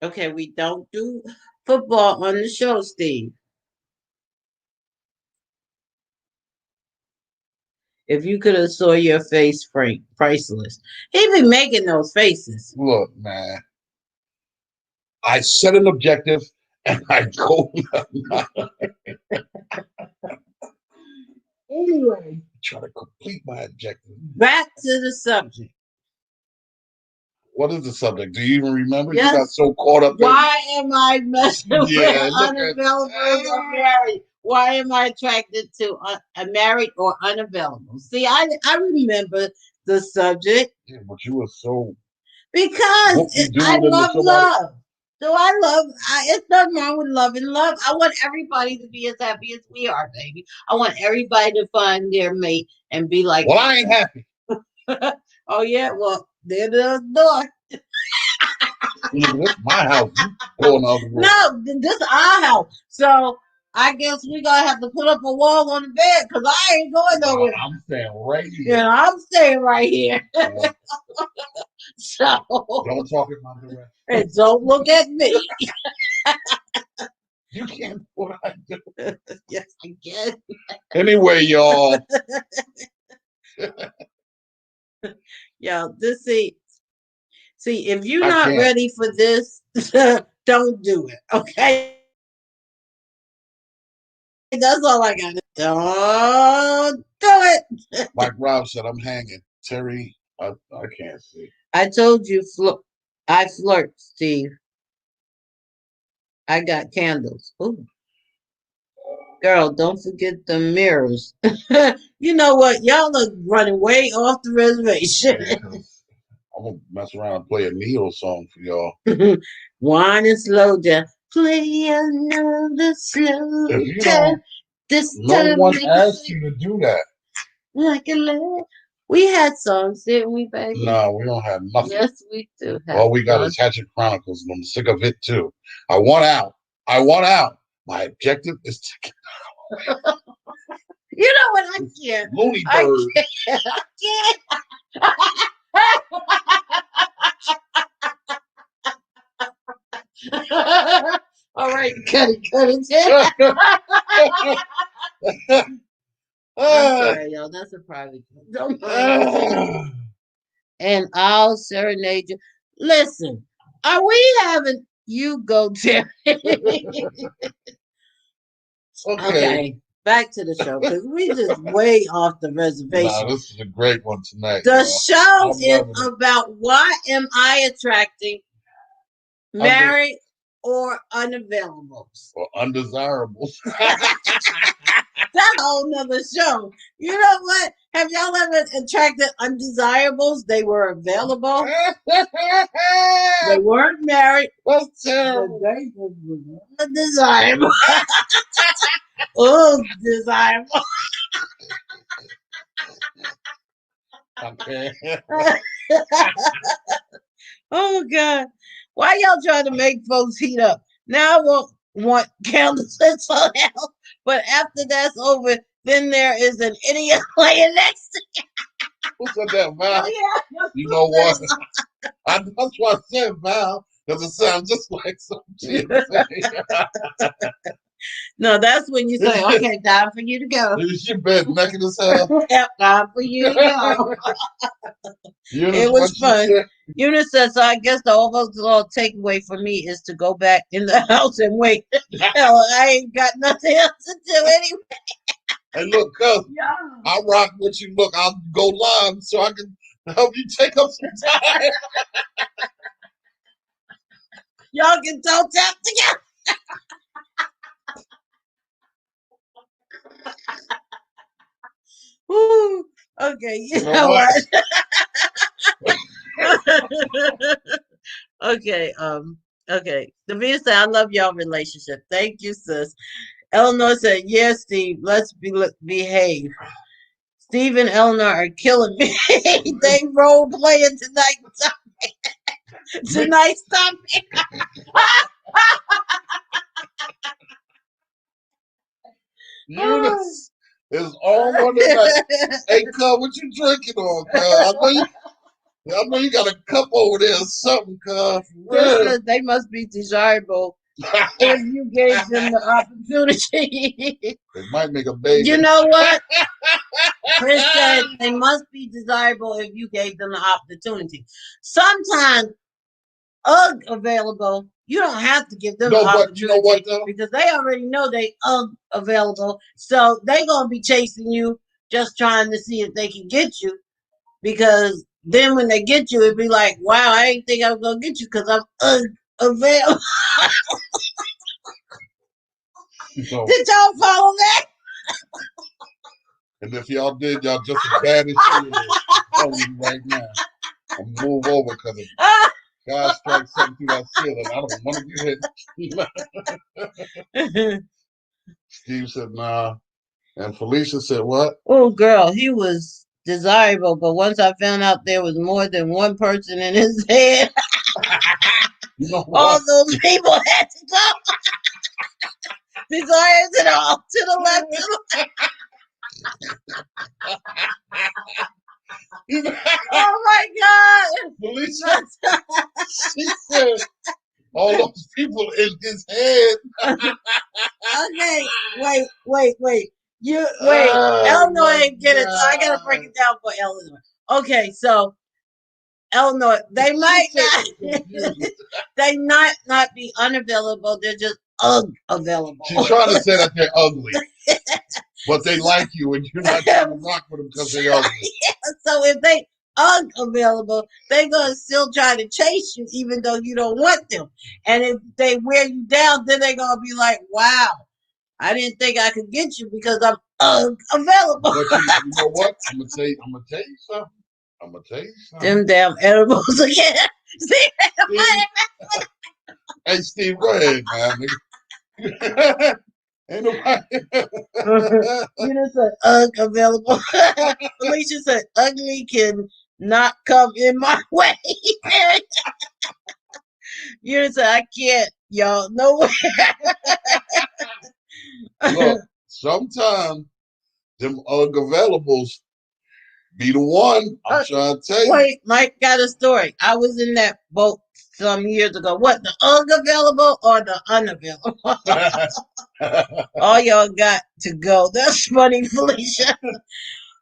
Okay, we don't do football on the show, Steve. If you could have saw your face, Frank, priceless. He be making those faces. Look, man, I set an objective and I go. Anyway, Try to complete my objective. back to the subject. What is the subject? Do you even remember? Yes. You got so caught up. Why am I messing Yeah, with look at unavailable or married? Why am I attracted to a married or unavailable? See, I remember the subject Yeah, but you were so because I whoop-de-doo into love somebody. love. So I love. It's nothing wrong with love and love. I want everybody to be as happy as we are, baby. I want everybody to find their mate and be like. Well, I ain't happy. Oh yeah, well there's the door. Yeah, this my house. You going out the room. No, this is our house. So I guess we gonna have to put up a wall on the bed because I ain't going nowhere. I'm staying right here. Yeah, I'm staying right here. So Don't talk in my direction. And don't look at me. You can't do what I do. Yes, I can. Anyway, y'all. Yo, see, if you're not ready for this, don't do it. Okay. That's all I got. Don't do it. Like Rob said, I'm hanging. Terry, I can't see. I told you, I flirt, Steve. I got candles. Ooh. Girl, don't forget the mirrors. You know what? Y'all are running way off the reservation. Yeah, I'm going to mess around and play a Neo song for y'all. Wine and slow down. Play another slow down. No one asked you to do that. Like a love. We had songs, didn't we, baby? No, we don't have nothing. Yes, we do. All we got is Hatchett Chronicles, and I'm sick of it too. I want out. My objective is to get out. You know what? I can't. Looney Bird. I can't. All right, cut it. I'm sorry, y'all. That's a private joke. Don't mind. And I'll serenade you. Listen, are we having you go, Terry? Okay, back to the show because we just way off the reservation. Nah, this is a great one tonight. The show is about why am I attracting married or unavailables? Or undesirables. That's a whole nother show. You know what? Have y'all ever attracted undesirables? They were available. They weren't married. That's But terrible. they just were undesirable. Oh, desirable. Okay. Oh God. Why y'all trying to make folks heat up? Now I won't want candles and so hell. But after that's over, then there is an idiot laying next to Who said that, Val? you. Yeah. You know what? That's why I said Val, because it sounds just like some shit. No, that's when you say, okay, time for you to go. She been naked as hell. Yep, time for you to go. Eunice, It was fun. Eunice said, so I guess the overall takeaway for me is to go back in the house and wait. Hell, I ain't got nothing else to do anyway. Hey, look, cuz, Yeah. I'll rock with you. Look, I'll go live so I can help you take up some time. Y'all can toe tap together. Woo. Okay, you know what? Okay, okay. Davina said, I love y'all relationship. Thank you, sis. Eleanor said, yes, Steve, let's behave. Steve and Eleanor are killing me. They role playing tonight. Tonight's topic. Eunice is on one tonight. Hey, cuz, what you drinking on, cuz? I know you got a cup over there or something, cuz. They must be desirable if you gave them the opportunity. They might make a baby. You know what? Chris said they must be desirable if you gave them the opportunity. Sometimes available, you don't have to give them the opportunity. You know what, though? Because they already know they available. So they gonna be chasing you, just trying to see if they can get you. Because then when they get you, it'd be like, wow, I didn't think I was gonna get you because I'm available. So, did y'all follow that? And if y'all did, y'all just as bad as she is. I'm telling you right now. I'm move over because if God strikes something through that ceiling, I don't want to get hit. Steve said, nah. And Felicia said, what? Oh, girl, he was desirable, but once I found out there was more than one person in his head, you know all those people had to go. Desires it all to the left, to the oh my God! Felicia, she said, all those people in his head. Okay, wait. Eleanor ain't get it. So I gotta break it down for Eleanor. Okay, so Eleanor, they might not be unavailable. They're just available. She's trying to say that they're ugly, but they like you, and you're not trying to rock with them because they're ugly. Yeah, so if they unavailable, they're gonna still try to chase you, even though you don't want them. And if they wear you down, then they're gonna be like, "Wow, I didn't think I could get you because I'm available." But you know what? I'm gonna tell you something. Them damn edibles again. Steve. Hey, Steve, go ahead, man. Ain't nobody. You know, said available. Felicia said ugly can not come in my way. You said I can't, y'all. No way. Look, sometimes them availables be the one. I'm trying to tell you. Wait, Mike got a story. I was in that boat some years ago. What, the available or the unavailable? All y'all got to go. That's funny, Felicia.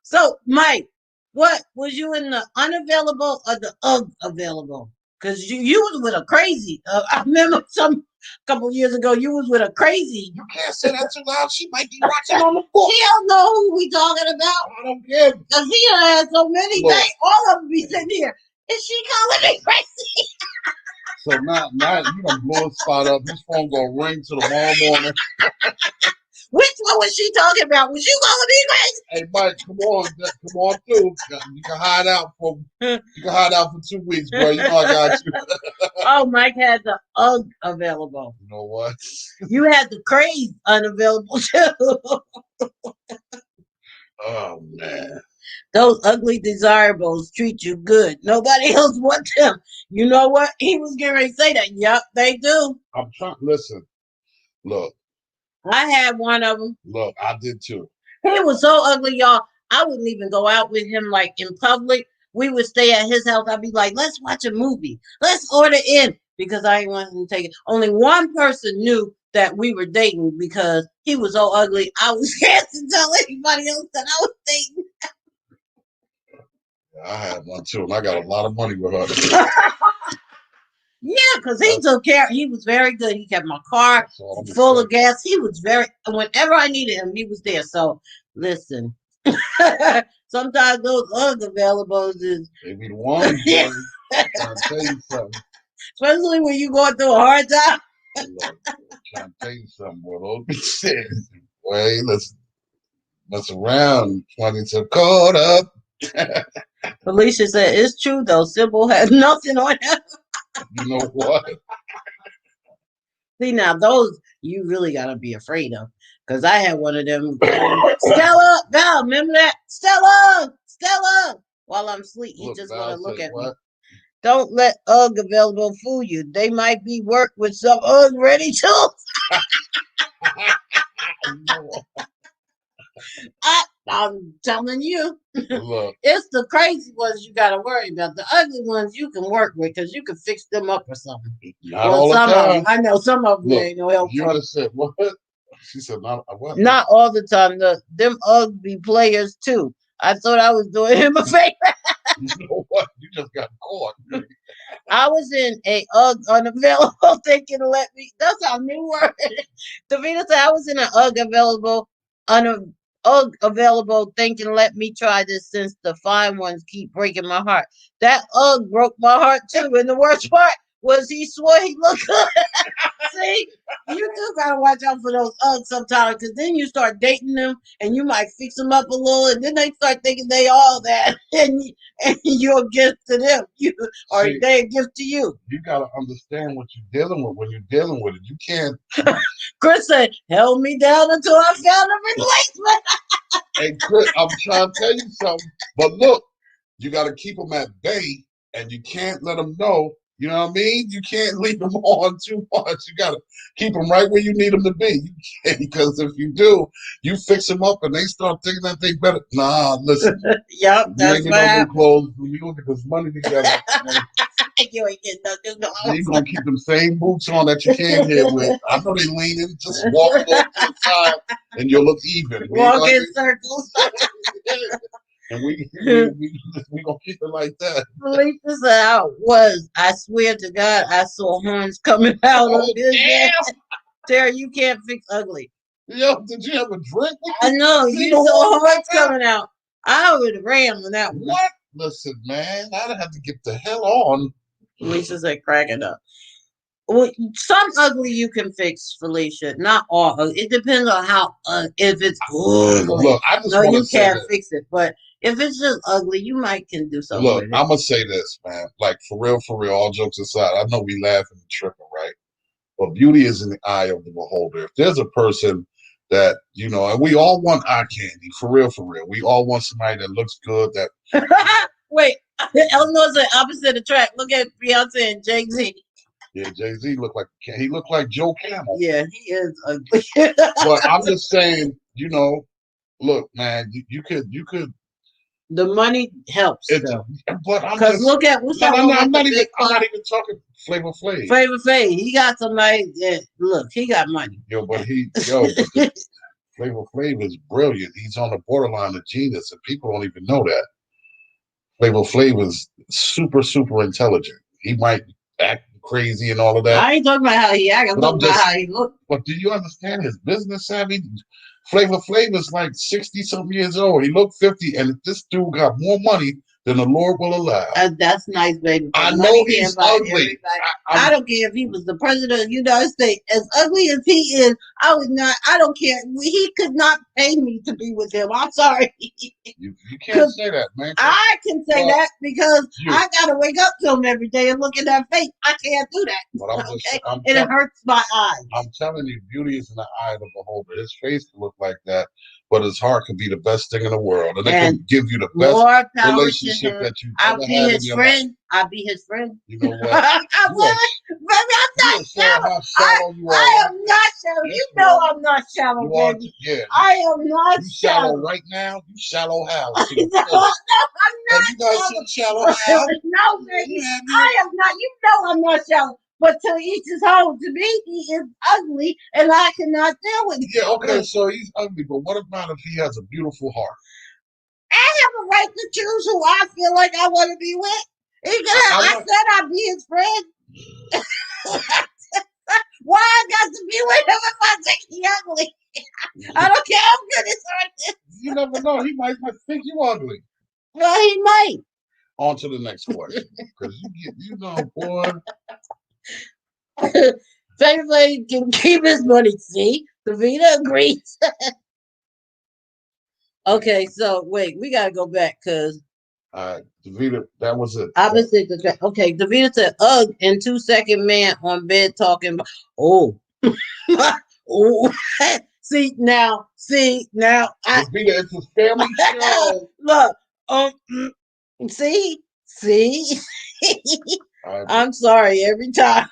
So, Mike, what was you in the unavailable or the available? Because you was with a crazy. I remember a couple years ago you was with a crazy. You can't say that too loud. She might be watching on the book. She don't know who we talking about. I don't care. Because he had so many things. All of them be sitting here. Is she calling me crazy? So now you done blew a spot up. His phone gonna ring till tomorrow morning. Which one was she talking about? Was you going to Hey, Mike, come on through. You can hide out for 2 weeks, bro. You know I got you. Oh, Mike had the available. You know what? You had the craze unavailable too. Oh man. Those ugly desirables treat you good. Nobody else wants them. You know what? He was getting ready to say that. Yup, they do. I'm trying. Listen, look, I had one of them. look. I did too. He was so ugly, y'all. I wouldn't even go out with him like in public. We would stay at his house. I'd be like, let's watch a movie. Let's order in because I didn't want him to take it. Only one person knew that we were dating because he was so ugly. I was scared to tell anybody else that I was dating. I had one too, and I got a lot of money with her. Yeah, because he took care. He was very good. He kept my car full of gas. He was whenever I needed him, he was there. So listen, sometimes those unavailables is they be the ones. Yeah. I'm trying to tell you something. Especially when you going through a hard time. Look, I'm trying to tell you something, boy. Don't be sick. Boy, let's mess around. 20s are caught up. Felicia said, it's true though. Sybil has nothing on him. You know what? See, now those you really got to be afraid of. Because I had one of them. Stella! Val, remember that? Stella! While I'm asleep, he just want to look at me. Don't let available fool you. They might be worked with some ready tools. I'm telling you, look, it's the crazy ones you got to worry about. The ugly ones you can work with because you can fix them up or something. Not all the time. I know some of them ain't no help. You understand what? She said, not what? Not all the time. Them ugly players too. I thought I was doing him a favor. You know what? You just got caught. I was in a unavailable thinking let me. That's our new word. Davina said I was in an available thinking let me try this since the fine ones keep breaking my heart. That broke my heart too. And the worst part was he swore he looked good. See, you do gotta watch out for those sometimes because then you start dating them and you might fix them up a little and then they start thinking they all that and you're a gift to them. Or they a gift to you. You gotta understand what you're dealing with when you're dealing with it. You can't. Chris said, held me down until I found a replacement. Hey, Chris, I'm trying to tell you something. But look, you got to keep them at bay, and you can't let them know. You know what I mean? You can't leave them on too much. You got to keep them right where you need them to be. Because if you do, you fix them up, and they start thinking that they better. Nah, listen. Yep, that's you ain't getting no new clothes. We gonna get this money together. You ain't getting no new clothes. You gonna keep them same boots on that you came here with. I know they leaning. Just walk a little to the side, and you'll look even. Walk in circles. And we gonna keep it like that. Felicia said, I swear to God, I saw horns coming out of his head. Terry, you can't fix ugly. Yo, did you have a drink? I know, you saw horns coming out. I would have ran on that one. What? Listen, man, I'd have to get the hell on. Felicia said, cracking up. Well, some ugly you can fix, Felicia. Not all. It depends on how. If it's ugly, look, I just you can't fix it. But if it's just ugly, you might can do something. Look, with it. I'm gonna say this, man. Like for real. All jokes aside, I know we laugh and tripping, right? But beauty is in the eye of the beholder. If there's a person that and we all want eye candy, for real. We all want somebody that looks good. That wait, Eleanor's the opposite attract. Look at Beyonce and Jay-Z. Yeah, Jay-Z looked like Joe Camel. Yeah, he is ugly. But I'm just saying, look, man, you could. The money helps, though. But look at I'm not even talking Flavor Flav. Flavor Flav, he got somebody that he got money. Flavor Flav is brilliant. He's on the borderline of genius, and people don't even know that. Flavor Flav is super, super intelligent. He might act crazy and all of that. I ain't talking about how he acts. I'm talking about how he looks. But do you understand his business savvy? Flavor Flav is like 60-something years old. He looked 50, and this dude got more money then the Lord will allow. That's nice, baby. I But know money he's can't buy ugly. everybody. I don't care if he was the president of the United States. As ugly as he is, I would not. I don't care. He could not pay me to be with him. I'm sorry. You can't say that, man. I can say that because you. I gotta wake up to him every day and look at that face. I can't do that. But and it hurts my eyes. I'm telling you, beauty is in the eye of the beholder. His face can look like that, but his heart can be the best thing in the world, and it can give you the best relationship that you've ever had in your life. I'll be his friend. You know what? I would. Baby, I'm not shallow. I am not shallow. You know I'm not shallow, baby. Yeah. I am not you shallow right now. You shallow how? No, I'm not. Have you guys seen shallow how? No, baby. I am not. You know I'm not shallow. But to each his own. To me, he is ugly, and I cannot deal with it. Yeah, okay, so he's ugly, but what about if he has a beautiful heart? I have a right to choose who I feel like I want to be with. I said I'd be his friend. Why I got to be with him if I think he's ugly? I don't care how good his heart is. You never know. He might think you ugly. Well, he might. On to the next question. Because you know, boy. Favorite can keep his money. See? Davina agrees. Okay, so wait, we gotta go back because Davina, that was it. Opposite the track. Okay, Davina said, "Ugh," and 2-second man on bed talking. Oh, oh. See now. Davina, it's a family show. Look, see. I'm sorry. Every time.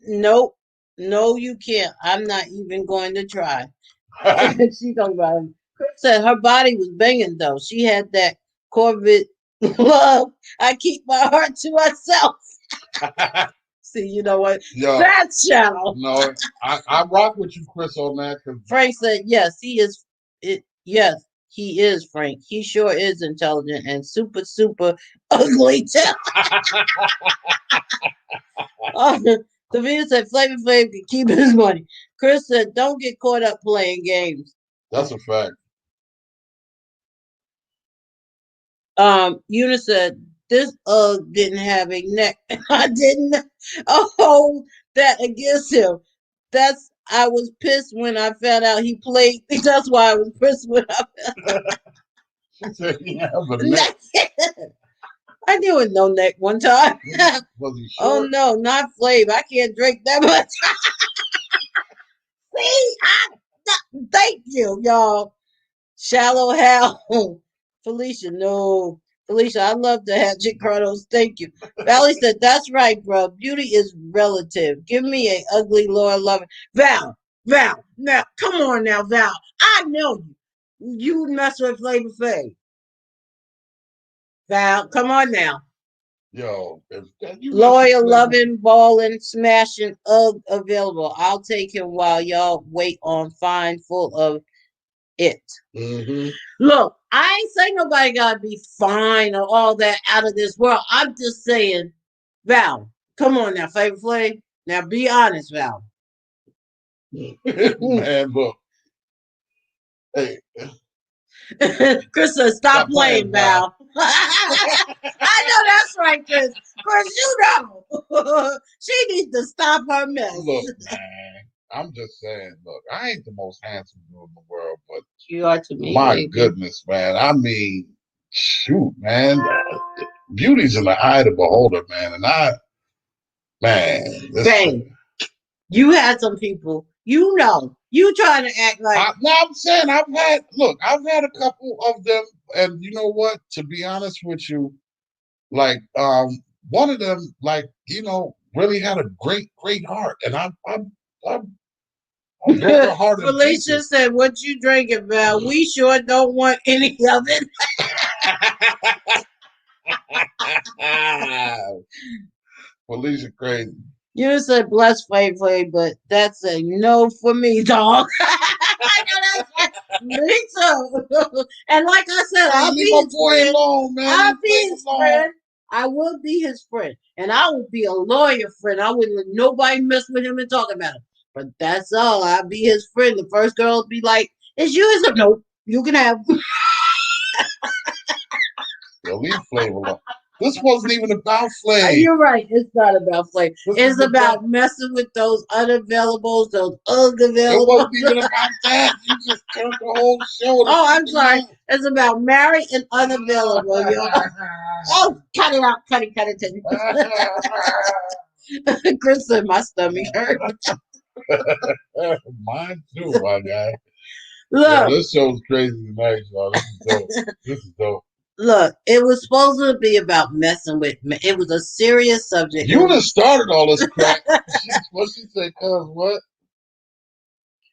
Nope. No, you can't. I'm not even going to try. She talking about him. Chris said her body was banging though. She had that Corvette love. I keep my heart to myself. See, you know what? Yo, that's shallow. No, I rock with you, Chris, on that. Frank said, yes, he is. Yes, he is, Frank. He sure is intelligent and super, super ugly too. Davina said Flavor Flav can keep his money. Chris said, don't get caught up playing games. That's a fact. Eunice said, this didn't have a neck. I didn't hold that against him. I was pissed when I found out he played. That's why I was pissed when I found out. She said he have a neck. I knew it no neck one time. Was he short? Oh no, not Flav. I can't drink that much. See, thank you, y'all. Shallow Hal. Felicia, no. Felicia, I love the Hatchett Chronicles. Thank you. Valley said, that's right, bro. Beauty is relative. Give me a ugly Lord loving. Val. Now, come on now, Val. I know you. You mess with Flavor Flav. Val, come on now. Yo, loyal, loving, balling, smashing, available. I'll take him while y'all wait on fine full of it. Mm-hmm. Look, I ain't saying nobody gotta be fine or all that out of this world. I'm just saying, Val, come on now, Flavor Flav. Now be honest, Val. Man, look. Hey. Chris says, stop playing, Val. I know that's right, Chris. Chris, you know. She needs to stop her mess. Look, man. I'm just saying, look, I ain't the most handsome dude in the world, but you are to me. My goodness, man. I mean, shoot, man. Beauty's in the eye of the beholder, man. And Bang. You had some people, you know, you trying to act like. I'm saying I've had a couple of them, and you know what? To be honest with you, like, one of them, like, you know, really had a great heart, and I'm Felicia said, "What you drinking, Val? We sure don't want any of it." Felicia crazy. You said bless Flavor, but that's a no for me, dog. I know that's right. Me too. And like I said, I'll be his friend. I'll be his friend. I will be his friend. And I will be a lawyer friend. I wouldn't let nobody mess with him and talk about him. But that's all. I'll be his friend. The first girl will be like, it's yours. Nope, you can have. Yo, leave Flav alone. This wasn't even about Flav. You're right. It's not about Flav. This It's is about messing with those unavailables, those unavailable. It wasn't even about that. You just turned the whole show. Oh, I'm sorry. It's about married and unavailable, yo. Oh, cut it out. Cut it. Chris said my stomach hurt. Mine too, my guy. Look. Yeah, this show's crazy tonight, y'all. This is dope. This is dope. Look, it was supposed to be about messing with me. It was a serious subject. You done started all this crap. What she say, cuz what?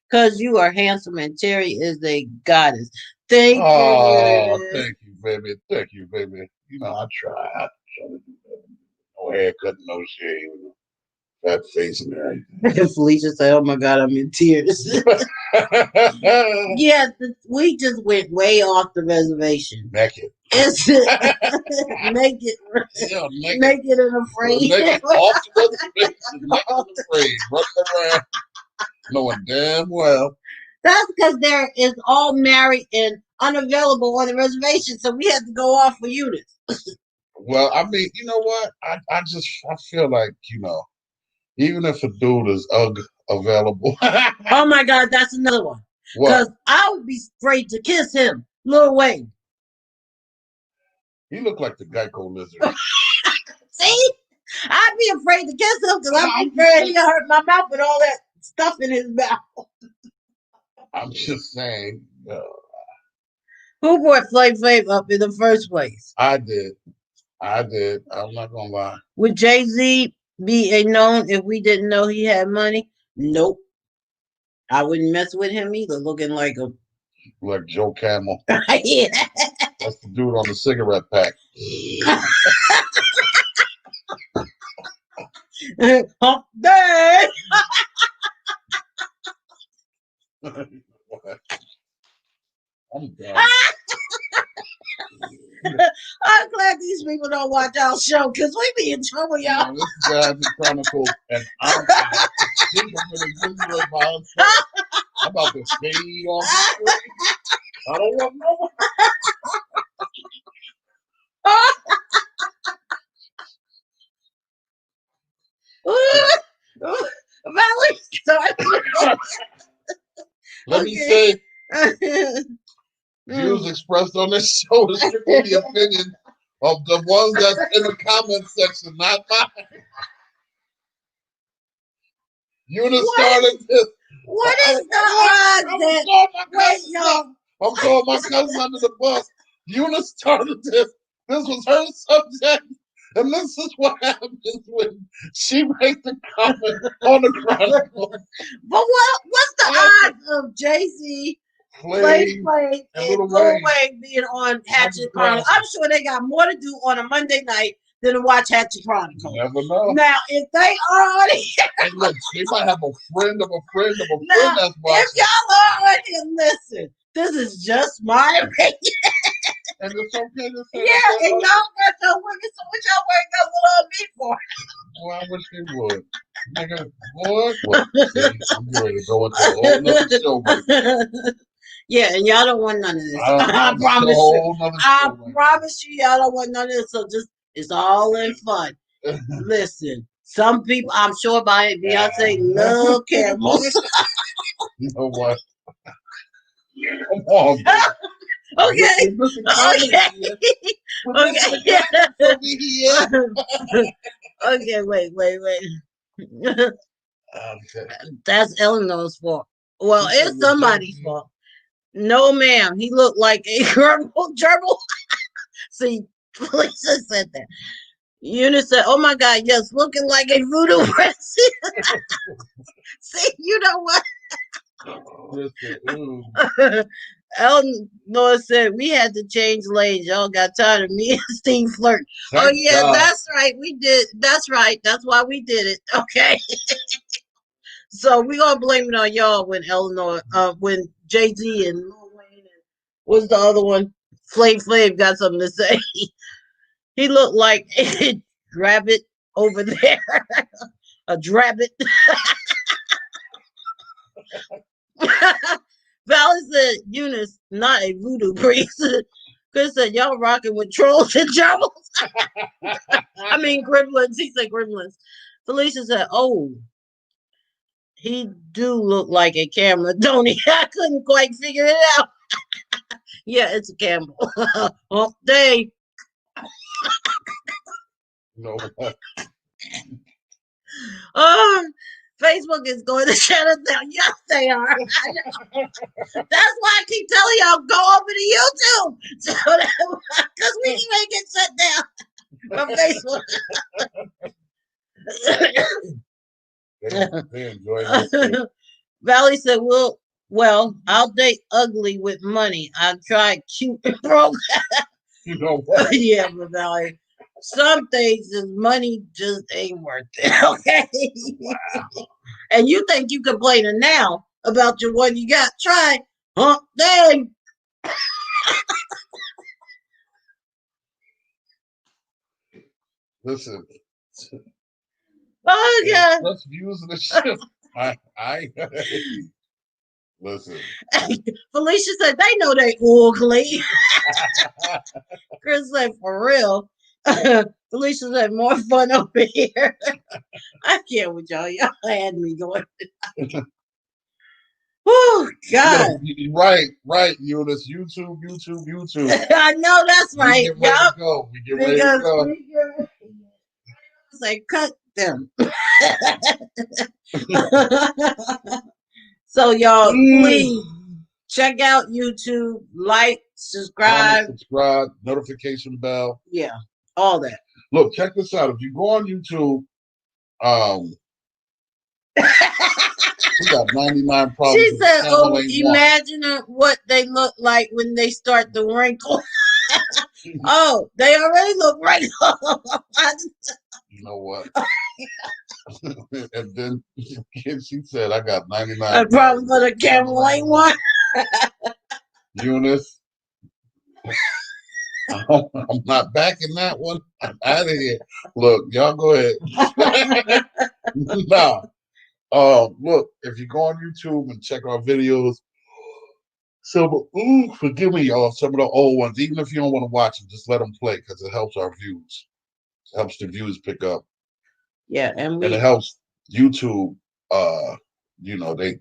Because you are handsome and Terri is a goddess. Thank you. Thank you, baby. Thank you, baby. You know, I try to do that. No haircut, no shave, fat face and everything. Felicia said, "Oh my God, I'm in tears." Yeah, we just went way off the reservation. Naked. It's naked, yeah, naked and afraid. Naked off the reservation, naked and afraid, running around, knowing damn well. That's because there is all married and unavailable on the reservation, so we had to go off for Eunice. Well, I mean, you know what? I feel like, you know, even if a dude is available. Oh my God, that's another one. Because I would be afraid to kiss him, Lil Wayne. He looked like the Geico lizard. See? I'd be afraid to kiss him because I'm afraid he'll hurt my mouth with all that stuff in his mouth. I'm just saying. Who brought Flav up in the first place? I did. I'm not going to lie. Would Jay-Z be a known if we didn't know he had money? Nope. I wouldn't mess with him either, looking like Joe Camel. Yeah. That's the dude on the cigarette pack. Hump day. I'm done. I'm glad these people don't watch our show because we be in trouble, y'all. This is Hatchett Chronicles, and I'm about to fade off the screen. I don't want no more. Let me say, views expressed on this show is strictly the opinion of the ones that's in the comment section, not mine. Eunice started this. What is the odds that? I'm throwing my cousin under the bus. Eunice started this. This was her subject. And this is what happens when she makes a comment on the Chronicles. But what's the odds of Jay-Z, Flav, and Lil Wayne being on Hatchett Chronicles? I'm sure they got more to do on a Monday night than to watch Hatchett Chronicles. You never know. Now, if they are on here, hey, look, they might have a friend of a friend of a friend that's watching. If y'all are on here, listen. This is just my opinion. And it's okay to say yeah, and y'all got your women, so what y'all working a little on me for? Well, I wish they would. Nigga, boy, I'm ready to go into a whole nother show right now. Yeah, and y'all don't want none of this. I promise you. I promise you, y'all don't want none of this. So just, it's all in fun. Listen, some people, I'm sure by Beyonce, love caramels. You know what? Come on, baby. Okay. Okay, wait. Okay. That's Eleanor's fault. Well, it's somebody's fault. No, ma'am. He looked like a gerbil. See, Lisa said that. Eunice said, "Oh my God, yes, looking like a voodoo princess." See, you know what? Eleanor said we had to change lanes. Y'all got tired of me and Steve flirt. Oh yeah, that's right. We did. That's right. That's why we did it. Okay. So we're gonna blame it on y'all when when Jay-Z and Lil Wayne and what's the other one? Flav got something to say. He looked like a rabbit over there. A drabbit. Valen said, Eunice, not a voodoo priest. Chris said, y'all rocking with trolls and troubles. I mean, gremlins. He said gremlins. Felicia said, oh, he do look like a camera, don't he? I couldn't quite figure it out. Yeah, it's a camera. Oh, day. You know what? Oh, Facebook is going to shut us down. Yes, they are. That's why I keep telling y'all go over to YouTube so because we may get shut down from Facebook. They enjoy this. Valley said, well, I'll date ugly with money. I've tried cute and broke. You know what? Yeah, but Valley, some things is money just ain't worth it. Okay. Wow. And you think you complaining now about your one you got? Try. Huh? Dang. Listen. Oh, yeah. Let's use the shit. I listen. Felicia said they know they ugly. Chris said for real. Felicia said more fun over here. I can't with y'all. Y'all had me going. Oh God. Right, Eunice. YouTube. I know that's We right. get ready to go. We get ready to Because go. we can say cut them. So y'all, please check out YouTube, like, Comment, subscribe. subscribe, notification bell. Yeah, all that. Look, check this out. If you go on YouTube, we got 99 problems She with said, the channel "Oh, ain't one. imagine what they look like when they start to wrinkle." Oh, they already look wrinkled. You know what? And then she said, I got 99 I probably problems put with a the channel camera ain't ain't one. Eunice, I'm not backing that one. I'm out of here. Look, y'all go ahead. Nah. Look, if you go on YouTube and check our videos, forgive me, y'all. Some of the old ones, even if you don't want to watch them, just let them play because it helps our views. It helps the views pick up, Yeah, and and it helps YouTube. You know, they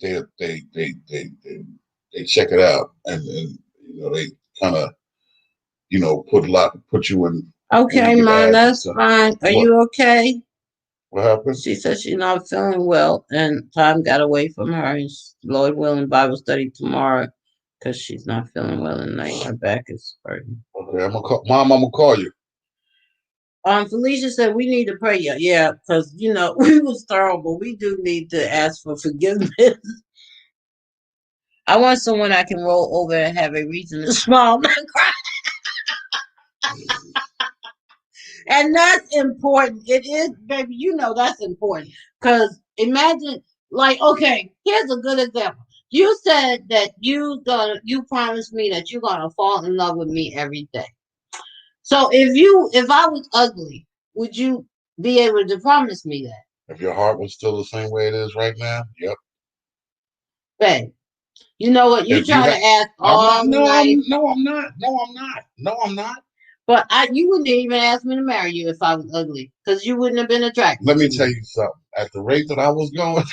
check it out, and you know they kind of put you in. okay, Get Mom, ads and that's stuff. fine. Are What? you okay? What happened? She said she's not feeling well, and time got away from her. And Lord willing, Bible study tomorrow because she's not feeling well tonight. Her back is hurting. Okay, I'm gonna call Mom. I'm gonna call you. Felicia said we need to pray. Yeah, because we was terrible. We do need to ask for forgiveness. I want someone I can roll over and have a reason to smile, not cry. And that's important. It is, baby. That's important. Because imagine, like, okay, here's a good example. You said that you promised me that you're gonna fall in love with me every day. So if I was ugly, would you be able to promise me that? If your heart was still the same way it is right now, yep. Babe, you know what? You If you try to had, ask I'm not. all night. No, I'm not. No, I'm not. No, I'm not. But you wouldn't even ask me to marry you if I was ugly, because you wouldn't have been attracted. Let me tell you something. At the rate that I was going,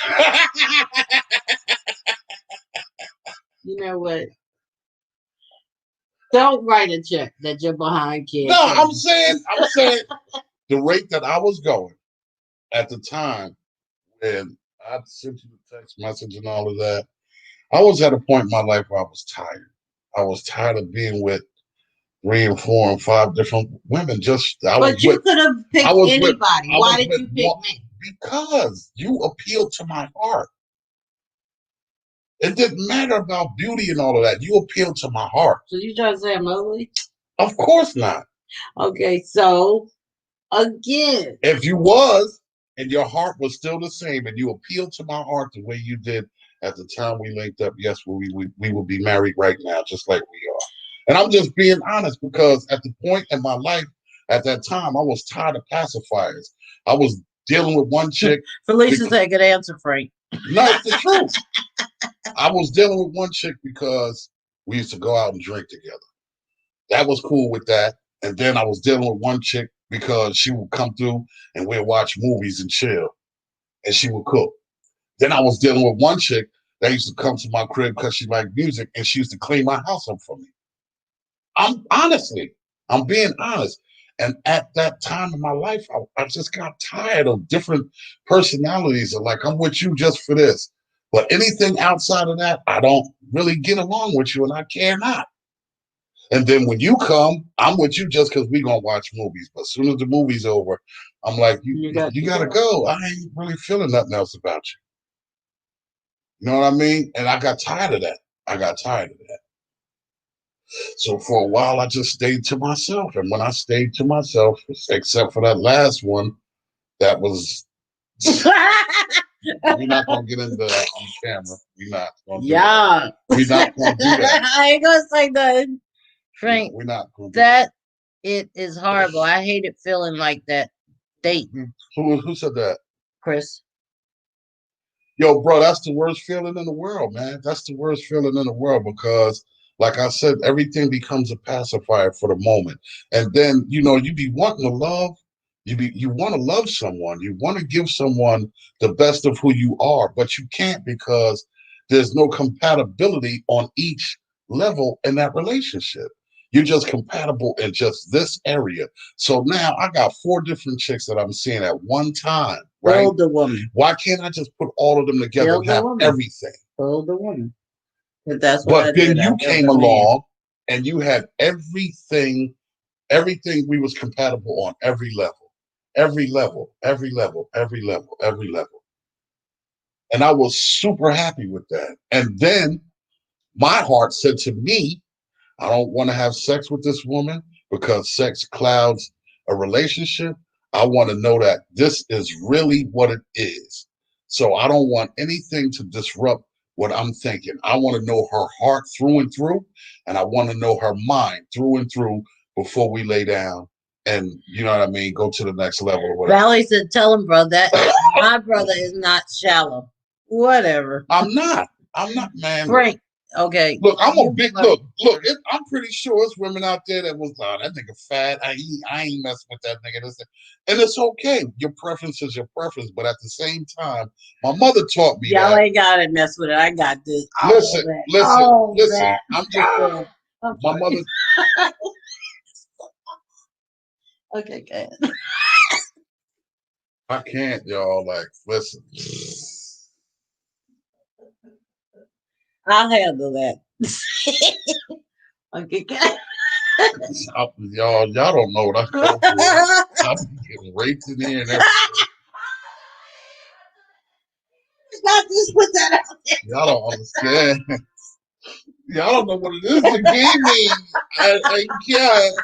You know what? Don't write a check that you're behind, kid. no, I'm saying the rate that I was going at the time, and I sent you the text message and all of that. I was at a point in my life where I was tired. I was tired of being with 3 and 4 and 5 different women. But you could have picked anybody. Why did you pick me? Because you appealed to my heart. It didn't matter about beauty and all of that. You appealed to my heart. So you trying to say I'm ugly? Of course not. Okay, so again, If you was and your heart was still the same and you appealed to my heart the way you did at the time we linked up, yes, we would be married right now, just like we are. And I'm just being honest because at the point in my life at that time, I was tired of pacifiers. I was dealing with one chick. Felicia said, "Good answer, Frank." No, it's the truth. I was dealing with one chick because we used to go out and drink together. That was cool with that. And then I was dealing with one chick because she would come through and we'd watch movies and chill, and she would cook. Then I was dealing with one chick that used to come to my crib because she liked music, and she used to clean my house up for me. I'm being honest. And at that time in my life, I just got tired of different personalities. And like, I'm with you just for this. But anything outside of that, I don't really get along with you, and I care not. And then when you come, I'm with you just because we're going to watch movies. But as soon as the movie's over, I'm like, you got to go. I ain't really feeling nothing else about you. You know what I mean? And I got tired of that. So for a while, I just stayed to myself. And when I stayed to myself, except for that last one, that was, we're not going to get into that on camera. We're not going to do that. We're not going to do that. I ain't going to say nothing. Frank, we're not going to do that. It is horrible. I hated feeling like that. Dating. Who said that? Chris. Yo, bro, that's the worst feeling in the world, man. That's the worst feeling in the world because, like I said, everything becomes a pacifier for the moment. And then, you be wanting to love. You want to love someone. You want to give someone the best of who you are, but you can't because there's no compatibility on each level in that relationship. You're just compatible in just this area. So now I got 4 different chicks that I'm seeing at one time, right? Build the woman. Why can't I just put all of them together and have everything? Build the woman. That's what but then you came along and you had everything we was compatible on every level. And I was super happy with that. And then my heart said to me, I don't want to have sex with this woman because sex clouds a relationship. I want to know that this is really what it is. So I don't want anything to disrupt what I'm thinking. I want to know her heart through and through, and I want to know her mind through and through before we lay down and, you know what I mean, go to the next level or whatever. Valerie said, tell him, bro, that my brother is not shallow. Whatever. I'm not, man. Frank. Okay. Look, I'm a big look. I'm pretty sure it's women out there that was like, that nigga fat. I ain't messing with that nigga. And it's okay. Your preference is your preference, but at the same time, my mother taught me y'all ain't gotta mess with it. I got this. Listen. I'm just saying. My mother. Okay, good. I can't, y'all. Like, listen. I'll handle that. Okay, good. Y'all don't know what I go through. I'm getting raped in here and everything. Just put that out there. Y'all don't understand. Y'all don't know what it is to game me. I can't.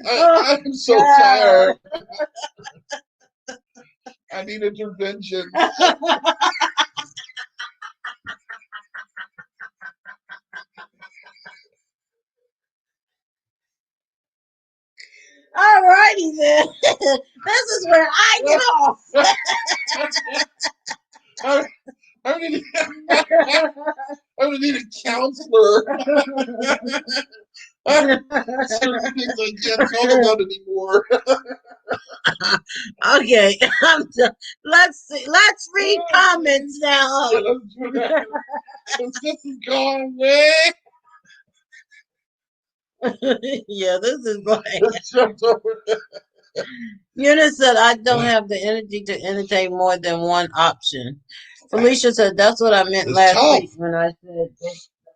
I'm so tired. I need intervention. All righty then. This is where I get off. I need a counselor. Certain things I can't talk about anymore. Okay, I'm done. Let's read comments now. This is going away. Yeah, this is like. Eunice said, I don't have the energy to entertain more than one option. Felicia said, that's what I meant last week when I said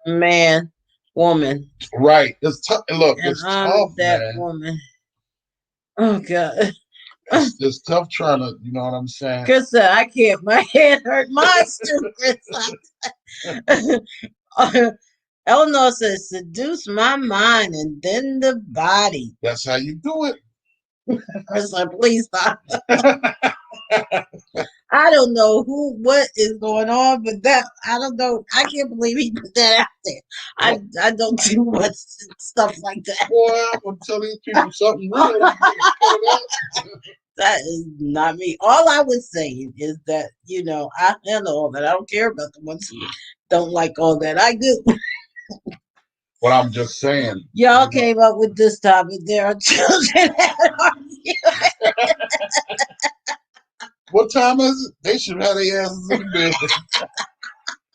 man, woman. Right. It's tough. Look, and it's I'm tough, that man. woman. Oh, God. It's tough trying to, you know what I'm saying? Chris said, I can't. My head hurt. Mine's too, Chris. Eleanor says, seduce my mind and then the body. That's how you do it. Chris said, please stop. I don't know what is going on, but I don't know. I can't believe he put that out there. I don't do much stuff like that. Boy, I'm going to tell these people something real. That is not me. All I was saying is that, I handle all that. I don't care about the ones who don't like all that. I do. But I'm just saying. Y'all came up with this topic. There are children that argue. What time is it? They should have their asses in the bed.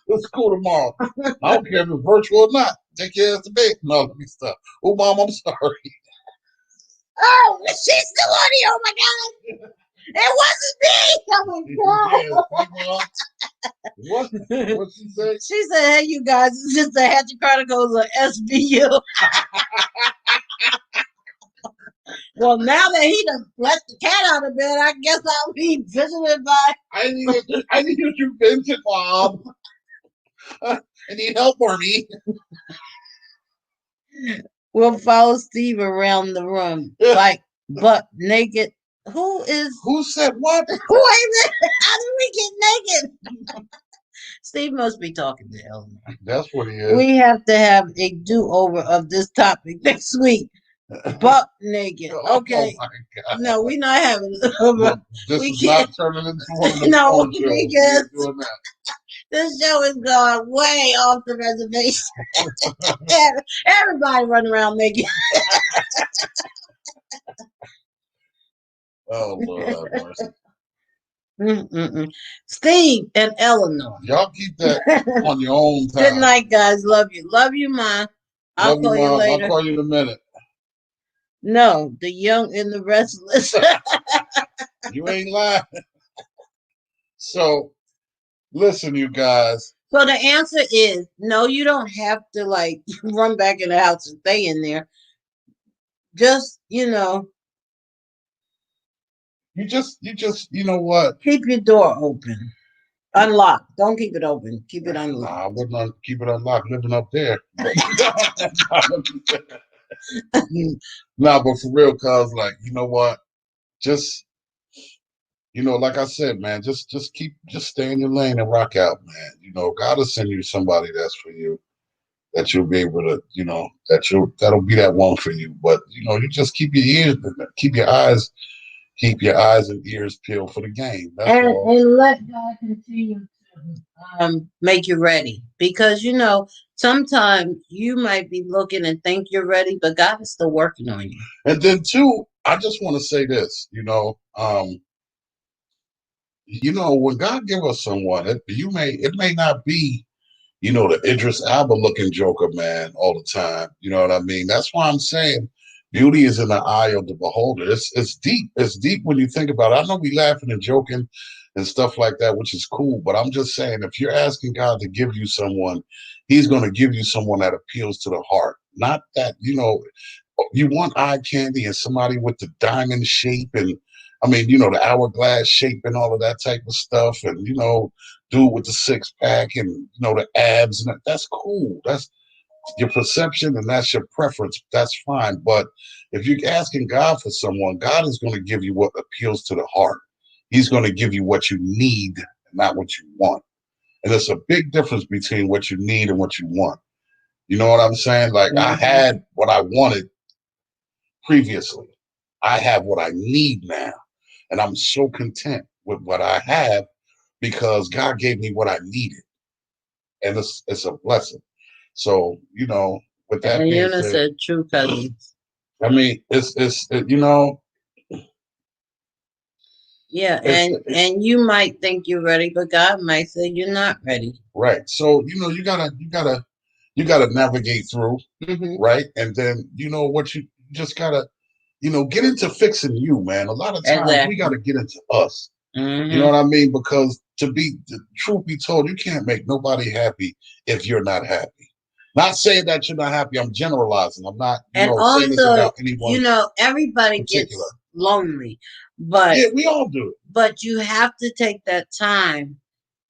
It's school tomorrow. I don't care if it's virtual or not. Take your ass to bed and all of this stuff. Oh, Mom, I'm sorry. Oh, she's still on here. Oh my God. It wasn't me. Oh my God. Yes, what she say? She said, hey, you guys, it's just the Hatchett Chronicles of SBU. Well, now that he done let the cat out of bed, I guess I'll be visited by. I need you to visit, Mom. I need help, Barney. We'll follow Steve around the room, like butt naked. Who said what? Wait a minute. How did we get naked? Steve must be talking to Eleanor. That's what he is. We have to have a do-over of this topic next week. Butt naked. Okay. Oh my God. No, we're not having it. No, this is not turning into one of those phone shows. We ain't doing that. This show is going way off the reservation. Everybody running around naked. Oh, Lord have mercy. Steve and Eleanor. Y'all keep that on your own time. Good night, guys. Love you. Love you, Ma. I'll call you later. I'll call you in a minute. No, the young and the restless. You ain't lying. So, listen, you guys. So the answer is no, you don't have to like run back in the house and stay in there. Just, You know what? Keep your door open. Unlocked. Don't keep it open. Keep it unlocked. I wouldn't keep it unlocked living up there. Nah, but for real, cuz, like, you know what? Just, like I said, man, just stay in your lane and rock out, man. God will send you somebody that's for you, that you'll be able to, that'll be that one for you. But, you just keep your eyes and ears peeled for the game. That's all. And let God continue to make you ready. Because, sometimes you might be looking and think you're ready, but God is still working on you. And then, too, I just want to say this, when God give us someone, it may not be, the Idris Elba looking Joker, man, all the time. You know what I mean? That's why I'm saying beauty is in the eye of the beholder. It's deep. It's deep when you think about it. I know we laughing and joking and stuff like that, which is cool. But I'm just saying, if you're asking God to give you someone, He's going to give you someone that appeals to the heart. Not that, you want eye candy and somebody with the diamond shape and, the hourglass shape and all of that type of stuff. And, dude with the six pack and, the abs. And that's cool. That's your perception and that's your preference. That's fine. But if you're asking God for someone, God is going to give you what appeals to the heart. He's going to give you what you need, not what you want. And there's a big difference between what you need and what you want. You know what I'm saying? Like, I had what I wanted previously. I have what I need now. And I'm so content with what I have because God gave me what I needed. And it's a blessing. So, with that and being Yuna said true cousins. It's yeah, and you might think you're ready, but God might say you're not ready. Right. So, you gotta navigate through, right? And then what you just gotta, get into fixing you, man. A lot of times we gotta get into us. You know what I mean? Because the truth be told, you can't make nobody happy if you're not happy. Not saying that you're not happy. I'm generalizing. I'm not, and also, saying this about anyone. Everybody gets lonely, but yeah, we all do. But you have to take that time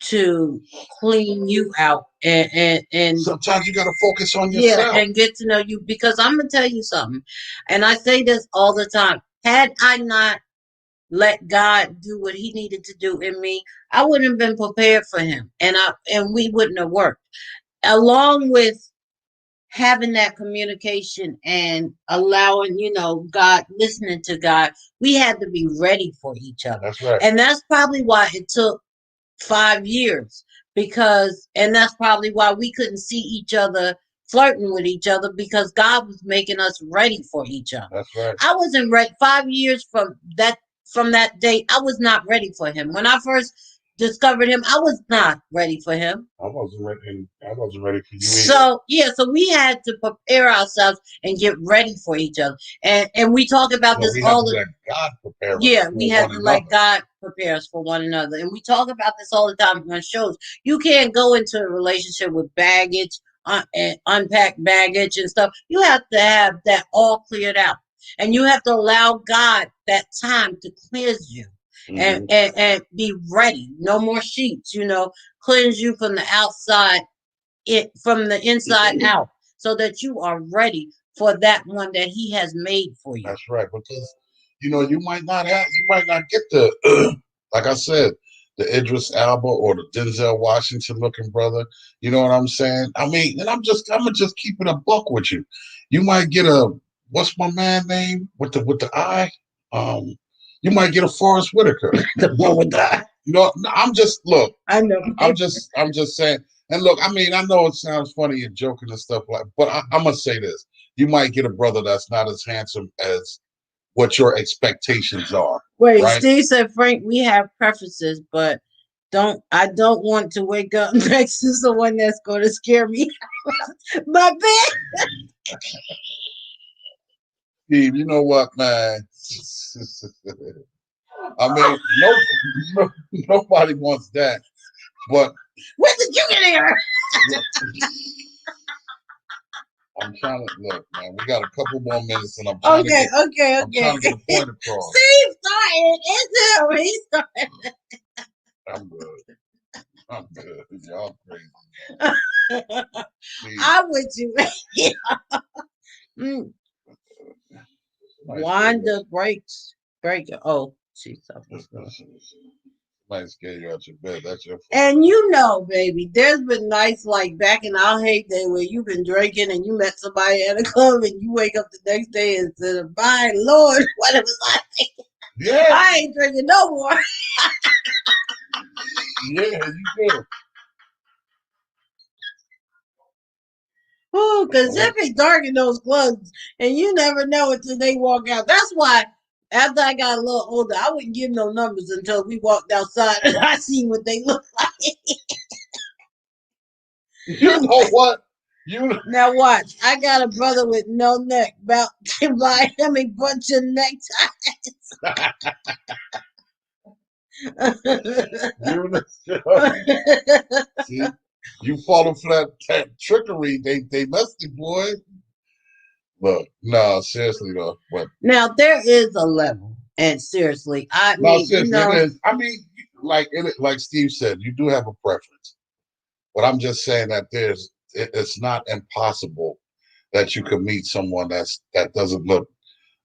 to clean you out, and sometimes you got to focus on yourself. Yeah, and get to know you. Because I'm gonna tell you something, and I say this all the time. Had I not let God do what He needed to do in me, I wouldn't have been prepared for Him, and we wouldn't have worked. Along with having that communication and allowing, God, listening to God, we had to be ready for each other. That's right. And that's probably why it took 5 years, and that's probably why we couldn't see each other flirting with each other because God was making us ready for each other. That's right. I wasn't ready. 5 years from that date, I was not ready for him. When I first discovered him, I was not ready for him. I wasn't ready. I wasn't ready for you either. So yeah, so we had to prepare ourselves and get ready for each other. And we talk about this we all have to the let God prepare us yeah, for we have one to another. let God prepare us for one another. And we talk about this all the time on shows. You can't go into a relationship with baggage and unpack baggage and stuff. You have to have that all cleared out. And you have to allow God that time to cleanse you and be ready. No more sheets, cleanse you from the outside, from the inside out, so that you are ready for that one that He has made for you. That's right, because you might not get the like I said, the Idris Elba or the Denzel Washington looking brother. You know what I'm saying? I mean, and I'm gonna just keep it a buck with you. You might get what's my man name with the eye? You might get a Forrest Whitaker. The one with the eye. I'm just look. I know. I'm just saying. And look, I mean, I know it sounds funny and joking and stuff but I'm gonna say this: you might get a brother that's not as handsome as what your expectations are. Wait, right? Steve said, Frank, we have preferences, but I don't want to wake up next to someone that's going to scare me. My bad. Steve, you know what, man? I mean, nobody wants that. But when did you get here? I'm trying to look, man. We got a couple more minutes, and I'm trying to get a point across. Steve started. It's him. He started. I'm good. Y'all crazy. I'm with you. Wanda breaks. Oh, she's supposed to. Might scare you out your bed. That's your fault. And baby, there's been nights like back in our heyday where you've been drinking and you met somebody at a club and you wake up the next day and said, "My Lord, what it was like." Yeah. I ain't drinking no more. Yeah, you do. Oh, because it be dark in those clubs and you never know until they walk out. That's why after I got a little older, I wouldn't give no numbers until we walked outside and I seen what they look like. You know what? Now watch. I got a brother with no neck. About to buy him a bunch of neckties. See, you falling for that trickery. They messed you, boy. Look, no, seriously though. But now there is a level, and seriously, seriously, it is. I mean, like Steve said, you do have a preference, but I'm just saying that it's not impossible that you could meet someone that doesn't look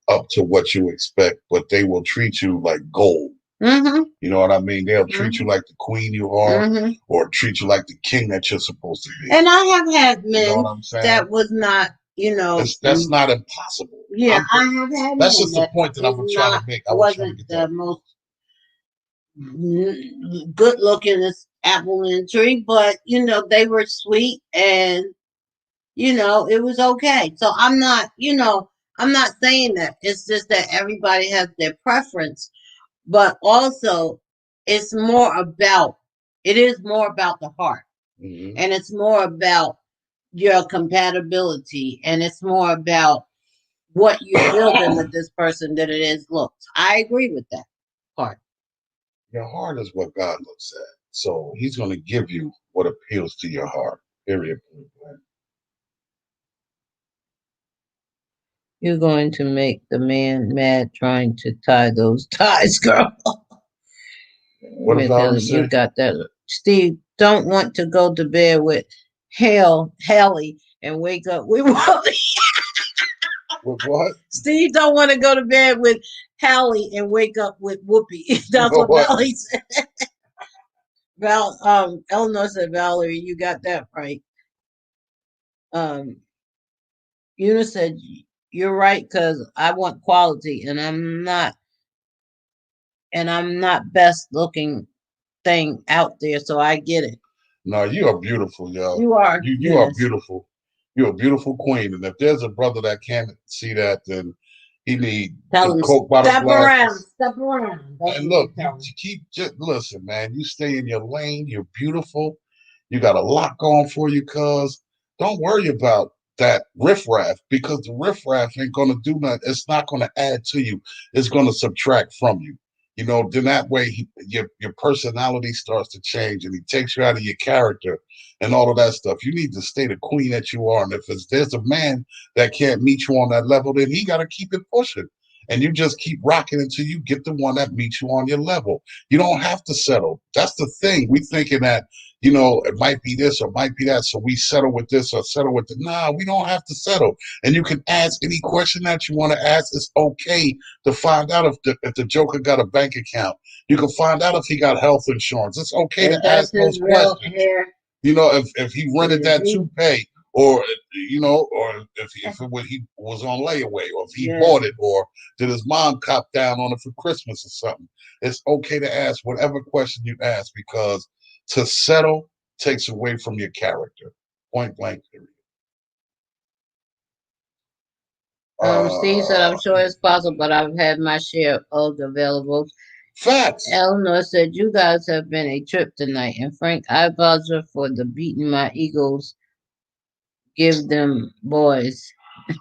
up to what you expect, but they will treat you like gold. Mm-hmm. You know what I mean? They'll treat you like the queen you are, or treat you like the king that you're supposed to be. And I have had men you know what I'm saying? that was not, that's not impossible. Yeah, I have had. That's just the point that I'm trying to make. I was trying to get that. Most good looking as apple in the tree, but they were sweet and it was okay. So I'm not saying that. It's just that everybody has their preference, but also it is more about the heart, and it's more about your compatibility, and it's more about what you're building with this person than it is looks. I agree with that part. Your heart is what God looks at. So He's going to give you what appeals to your heart. Period. You're going to make the man mad trying to tie those ties, girl. What about you got that? Steve don't want to go to bed with Haley and wake up with Wally. With what? Steve don't want to go to bed with Hallie and wake up with Whoopi. That's what Valerie said. Eleanor said, Valerie, you got that right. Eunice said, you're right, because I want quality and I'm not best looking thing out there, so I get it. No, you are beautiful, y'all. You are. You are beautiful. You're a beautiful queen. And if there's a brother that can't see that, then he need Tell the him coke bottle step around, glasses. step around. That's And what you look, tell you him. keep just listen, man. You stay in your lane. You're beautiful. You got a lot going for you, cuz don't worry about that riffraff because the riffraff ain't gonna do nothing. It's not gonna add to you. It's gonna subtract from you. You know, then that way your personality starts to change and he takes you out of your character and all of that stuff. You need to stay the queen that you are. And if there's a man that can't meet you on that level, then he gotta keep it pushing. And you just keep rocking until you get the one that meets you on your level. You don't have to settle. That's the thing. We thinking that, you know, it might be this or it might be that. So we settle with this or settle with the. Nah, we don't have to settle. And you can ask any question that you want to ask. It's okay to find out if the Joker got a bank account. You can find out if he got health insurance. It's okay If to that's ask those his real questions. hair, You know, if he rented if that he, toupee, or you know, or he was on layaway, or if he yeah. bought it, or did his mom cop down on it for Christmas or something. It's okay to ask whatever question you ask because to settle takes away from your character. Point blank. Period. Steve said, Uh, I'm sure it's possible, but I've had my share of the availables. Facts. Eleanor said, you guys have been a trip tonight. And Frank, I apologize for the beating my egos. Give them boys.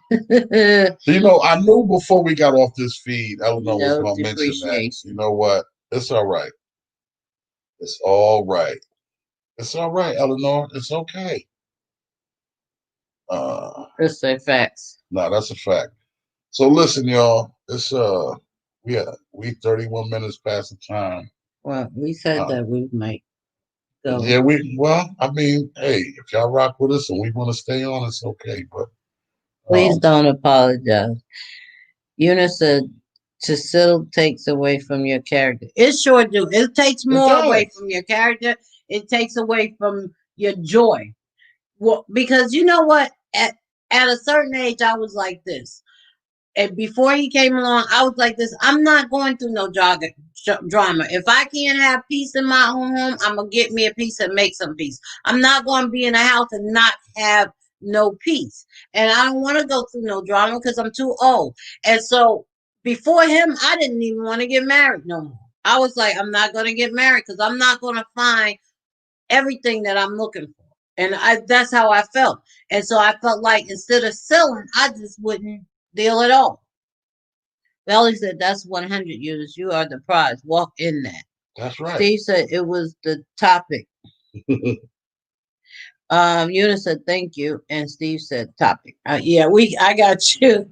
You know, I knew before we got off this feed, Eleanor was No going to mention that. You depreciation. know what? It's all right. It's all right. It's all right, Eleanor. It's okay. Uh, Let's say facts. no, that's a fact. So listen, y'all. It's we 31 minutes past the time. Well, we said Uh, that we might go. yeah, I mean, hey, if y'all rock with us and we want to stay on, it's okay. But Please um, don't apologize. Eunice said, to settle takes away from your character. It sure do. It takes it more away does. from your character. It takes away from your joy. Well, because you know what? At a certain age, I was like this. And before he came along, I was like this. I'm not going through no drama. If I can't have peace in my own home, I'm gonna get me a piece and make some peace. I'm not going to be in a house and not have no peace. And I don't want to go through no drama because I'm too old. And so before him, I didn't even want to get married no more. I was like, I'm not going to get married because I'm not going to find everything that I'm looking for. And that's how I felt. And so I felt like instead of selling, I just wouldn't deal at all. Belly said, that's 100 users. You are the prize. Walk in that. That's right. Steve said it was the topic. Eunice said, thank you. And Steve said, topic. Yeah, I got you.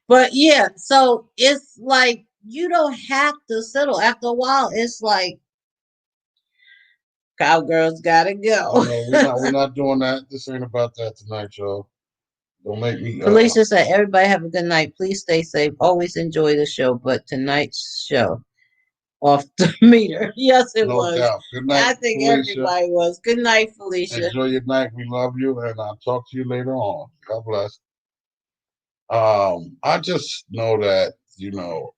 But yeah, so it's like you don't have to settle. After a while, it's like cowgirls gotta Oh go. no, we're not doing that. This ain't about that tonight, y'all. Don't make me Felicia said, everybody have a good night. Please stay safe. Always enjoy the show. But tonight's show off the meter. Yes, it no was. doubt. Good night, I think Felicia. everybody was. Good night, Felicia. Enjoy your night. We love you, and I'll talk to you later on. God bless. I just know that you don't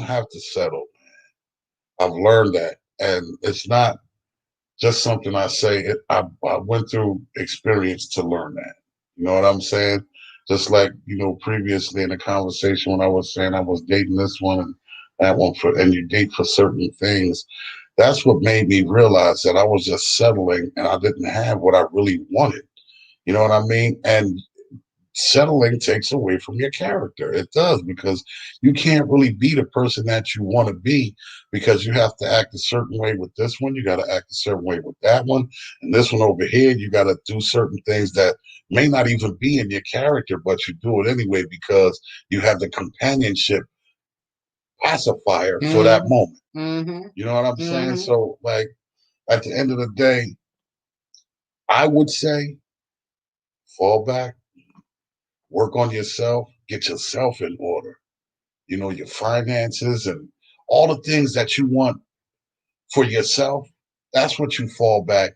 have to settle. I've learned that, and it's not just something I say. I went through experience to learn that. You know what I'm saying? Just like previously in the conversation when I was saying I was dating this one and that one and you date for certain things. That's what made me realize that I was just settling and I didn't have what I really wanted. You know what I mean? And settling takes away from your character. It does because you can't really be the person that you want to be because you have to act a certain way with this one. You got to act a certain way with that one. And this one over here, you got to do certain things that may not even be in your character, but you do it anyway because you have the companionship pacifier for that Mm-hmm. moment. Mm-hmm. You know what I'm saying? Mm-hmm. So, like, at the end of the day, I would say fall back, work on yourself, get yourself in order, your finances and all the things that you want for yourself. That's what you fall back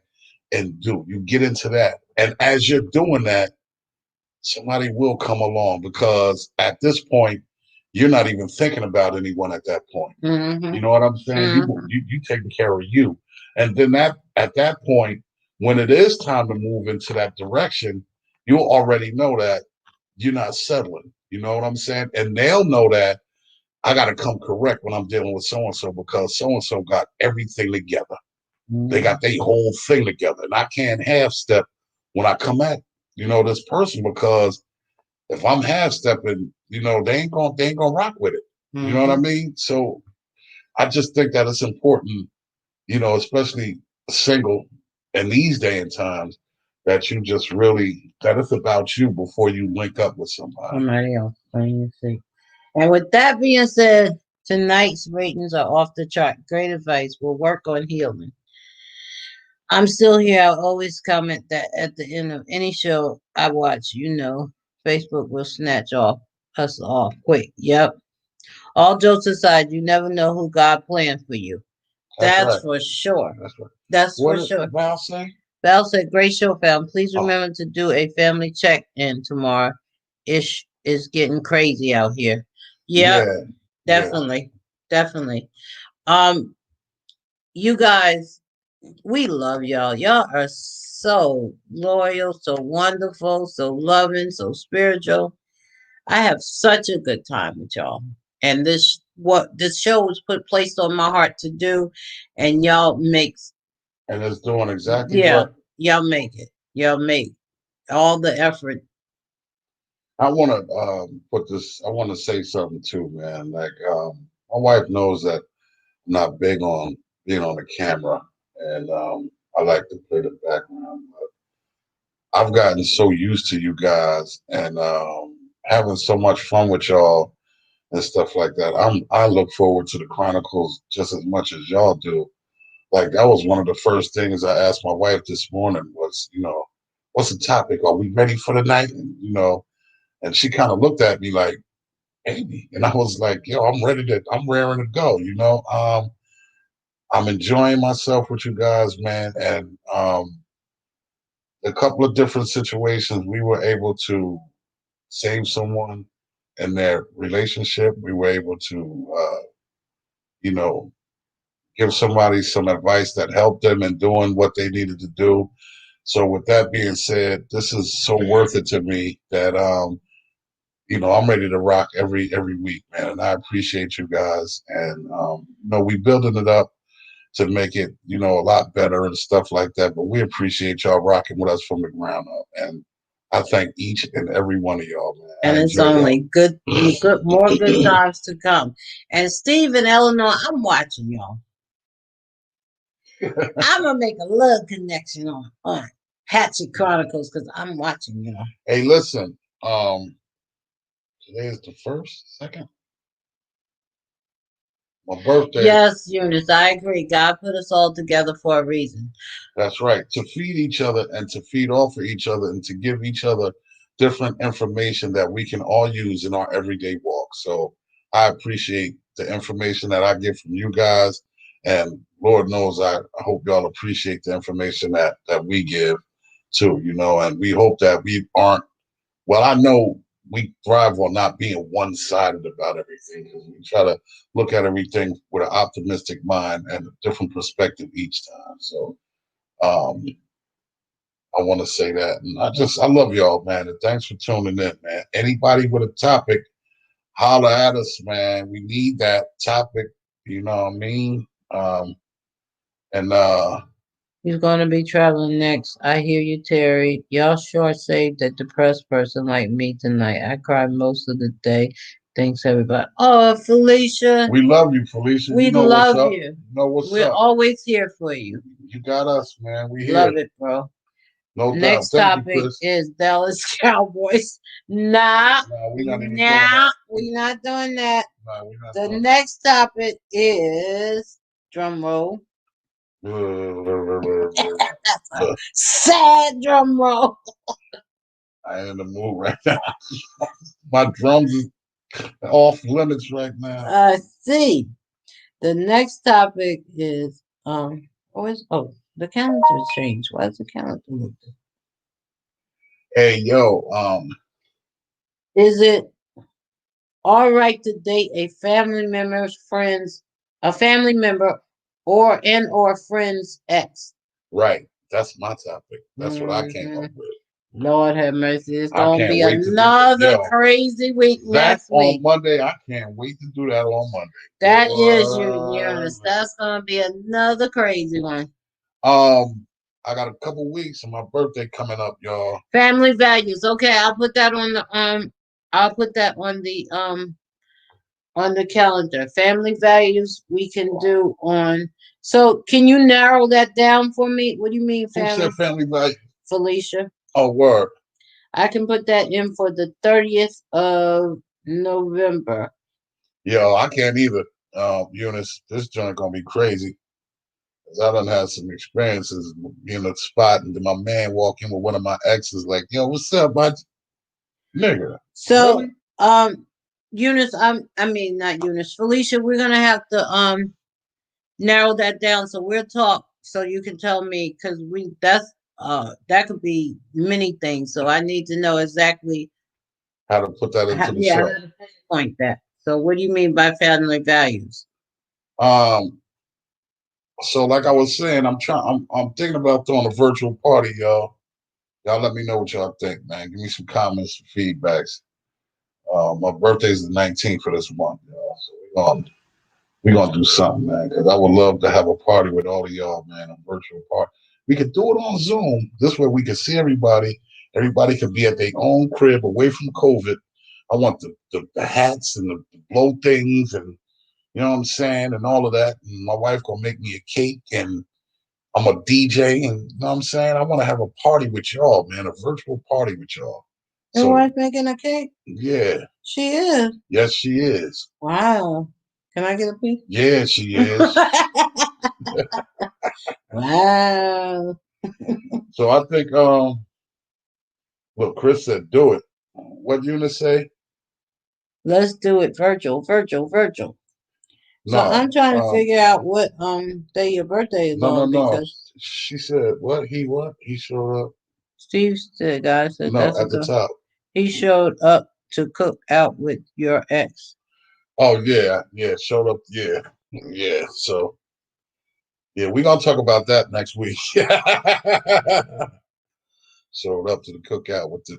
and do. You get into that. And as you're doing that, somebody will come along because at this point, you're not even thinking about anyone at that point. Mm-hmm. You know what I'm saying? You Mm-hmm. you taking care of you. And then at that point, when it is time to move into that direction, you'll already know that you're not settling. You know what I'm saying? And they'll know that I got to come correct when I'm dealing with so and so because so and so got everything together. They got their whole thing together, and I can't half step when I come at this person because if I'm half stepping, they ain't gonna rock with it. You know what I mean? So I just think that it's important, especially single in these day and times, that you just really that it's about you before you link up with somebody. Somebody else. See. And with that being said, tonight's ratings are off the chart. Great advice. We'll work on healing. I'm still here. I always comment that at the end of any show I watch, Facebook will snatch us off quick. Yep. All jokes aside, you never know who God planned for you. That's for sure. That's right. That's What for did sure. Val say? Val said, "Great show, fam. Please remember to do a family check-in tomorrow. Ish is getting crazy out here." Yep, Yeah. definitely, definitely. Um, you guys, we love y'all. Y'all are so loyal, so wonderful, so loving, so spiritual. I have such a good time with y'all. And this show was placed on my heart to do, and y'all makes And it's doing exactly yeah, what y'all make it. Y'all make all the effort. I want to put this. I want to say something too, man. Like my wife knows that I'm not big on being on the camera, and I like to play the background. But I've gotten so used to you guys and having so much fun with y'all and stuff like that. I look forward to the Chronicles just as much as y'all do. Like that was one of the first things I asked my wife this morning was, what's the topic? Are we ready for the night? And she kind of looked at me like, maybe. And I was like, yo, I'm raring to go, I'm enjoying myself with you guys, man. And a couple of different situations, we were able to save someone in their relationship. We were able to, you know, give somebody some advice that helped them in doing what they needed to do. So with that being said, this is so worth it to me that I'm ready to rock every week, man. And I appreciate you guys. And we building it up to make it, a lot better and stuff like that. But we appreciate y'all rocking with us from the ground up. And I thank each and every one of y'all, man. And it's only good, more good times to come. And Steve and Eleanor, I'm watching y'all. I'm gonna make a love connection on Hatchett Chronicles because I'm watching y'all. Hey, listen, today is the first, second. My birthday. Yes, Eunice, I agree. God put us all together for a reason. That's right. To feed each other and to feed off of each other and to give each other different information that we can all use in our everyday walk. So I appreciate the information that I get from you guys. And Lord knows I hope y'all appreciate the information that we give too, and we hope that we aren't, well, I know we thrive on not being one-sided about everything because we try to look at everything with an optimistic mind and a different perspective each time. So I want to say that. And I love y'all, man. And thanks for tuning in, man. Anybody with a topic, holler at us, man. We need that topic. You know what I mean? And He's going to be traveling next. I hear you, Terry. Y'all sure saved a depressed person like me tonight. I cried most of the day. Thanks, everybody. Oh, Felicia. We love you, Felicia. We love you. You know what's We're up. always here for you. You got us, man. We here. Love it, bro. No Next doubt. Thank topic you, Chris. is Dallas Cowboys. Nah, we're not even doing that. we're not doing that. We're not The doing next topic is drum roll. That's a sad drum roll. I ain't in the mood right now. My drums is off limits right now. See. The next topic is the calendar changed. Why is the calendar look different? Hey yo, Is it all right to date a family member or friend's ex? Right. That's my topic. That's what I came up Mhm. with. Lord have mercy. It's I gonna can't be wait to do it. another Yo, crazy week that next on week. Monday, I can't wait to do that on Monday. That is you, Boy, Eunice. That's gonna be another crazy one. I got a couple weeks and my birthday coming up, y'all. Family values. Okay, I'll put that on the I'll put that on the calendar. Family values we can do on. So can you narrow that down for me? What do you mean Who said family? family value? Felicia. Oh, word. I can put that in for the 30th of November. Yo, I can't either. Eunice, this joint gonna be crazy. 'Cause I done had some experiences in a spot, and then my man walk in with one of my exes, like, "Yo, what's up, my nigga?" So Really? Eunice, I mean not Eunice, Felicia, we're gonna have to narrow that down. So we'll talk so you can tell me because that could be many things. So I need to know exactly How to put that into the how show? to pinpoint that. So what do you mean by family values? Um, so like I was saying, I'm thinking about throwing a virtual party, y'all. Y'all let me know what y'all think, man. Give me some comments, some feedbacks. My birthday's the 19th for this month, y'all. So we're gonna do something, man. Because I would love to have a party with all of y'all, man. A virtual party. We could do it on Zoom. This way we can see everybody. Everybody could be at their own crib, away from COVID. I want the hats and the blow things, and you know what I'm saying, and all of that. And my wife gonna make me a cake, and I'm a DJ, and you know what I'm saying. I want to have a party with y'all, man. A virtual party with y'all. Your So wife making a cake? yeah, She is. yes, she is. Wow. Can I get a piece? Yeah, she is. Wow. So I think look, Chris said do it. What Eunice say? Let's do it virtual, virtual, virtual. So No. I'm trying to figure out what day your birthday is No, on no. because She said what? He showed up. Steve said, "God said No, that's a at the go." top. He showed up to cook out with your ex. Oh yeah, showed up. Yeah, yeah. So yeah, we're gonna talk about that next week. Showed up to the cookout with the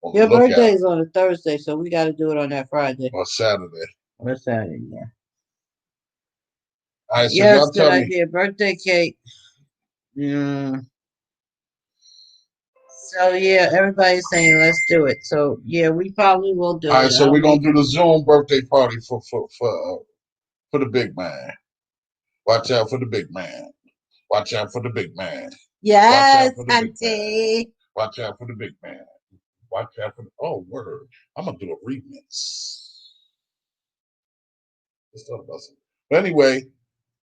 on the Your birthday lookout is on a Thursday, so we got to do it on that Friday on Saturday. or Saturday. Yeah. All right, so Yes, y'all good tell me. idea. Birthday cake. Yeah. So yeah, everybody's saying let's do it. So yeah, we probably will do All right, it. so I'll we're gonna make do the Zoom birthday party for the big man. Watch out for the big man. Watch out for the big man. Watch yes, out for the big man. auntie. Watch out for the big man. Watch out for the word. I'm gonna do a remix. Let's talk about something. But anyway,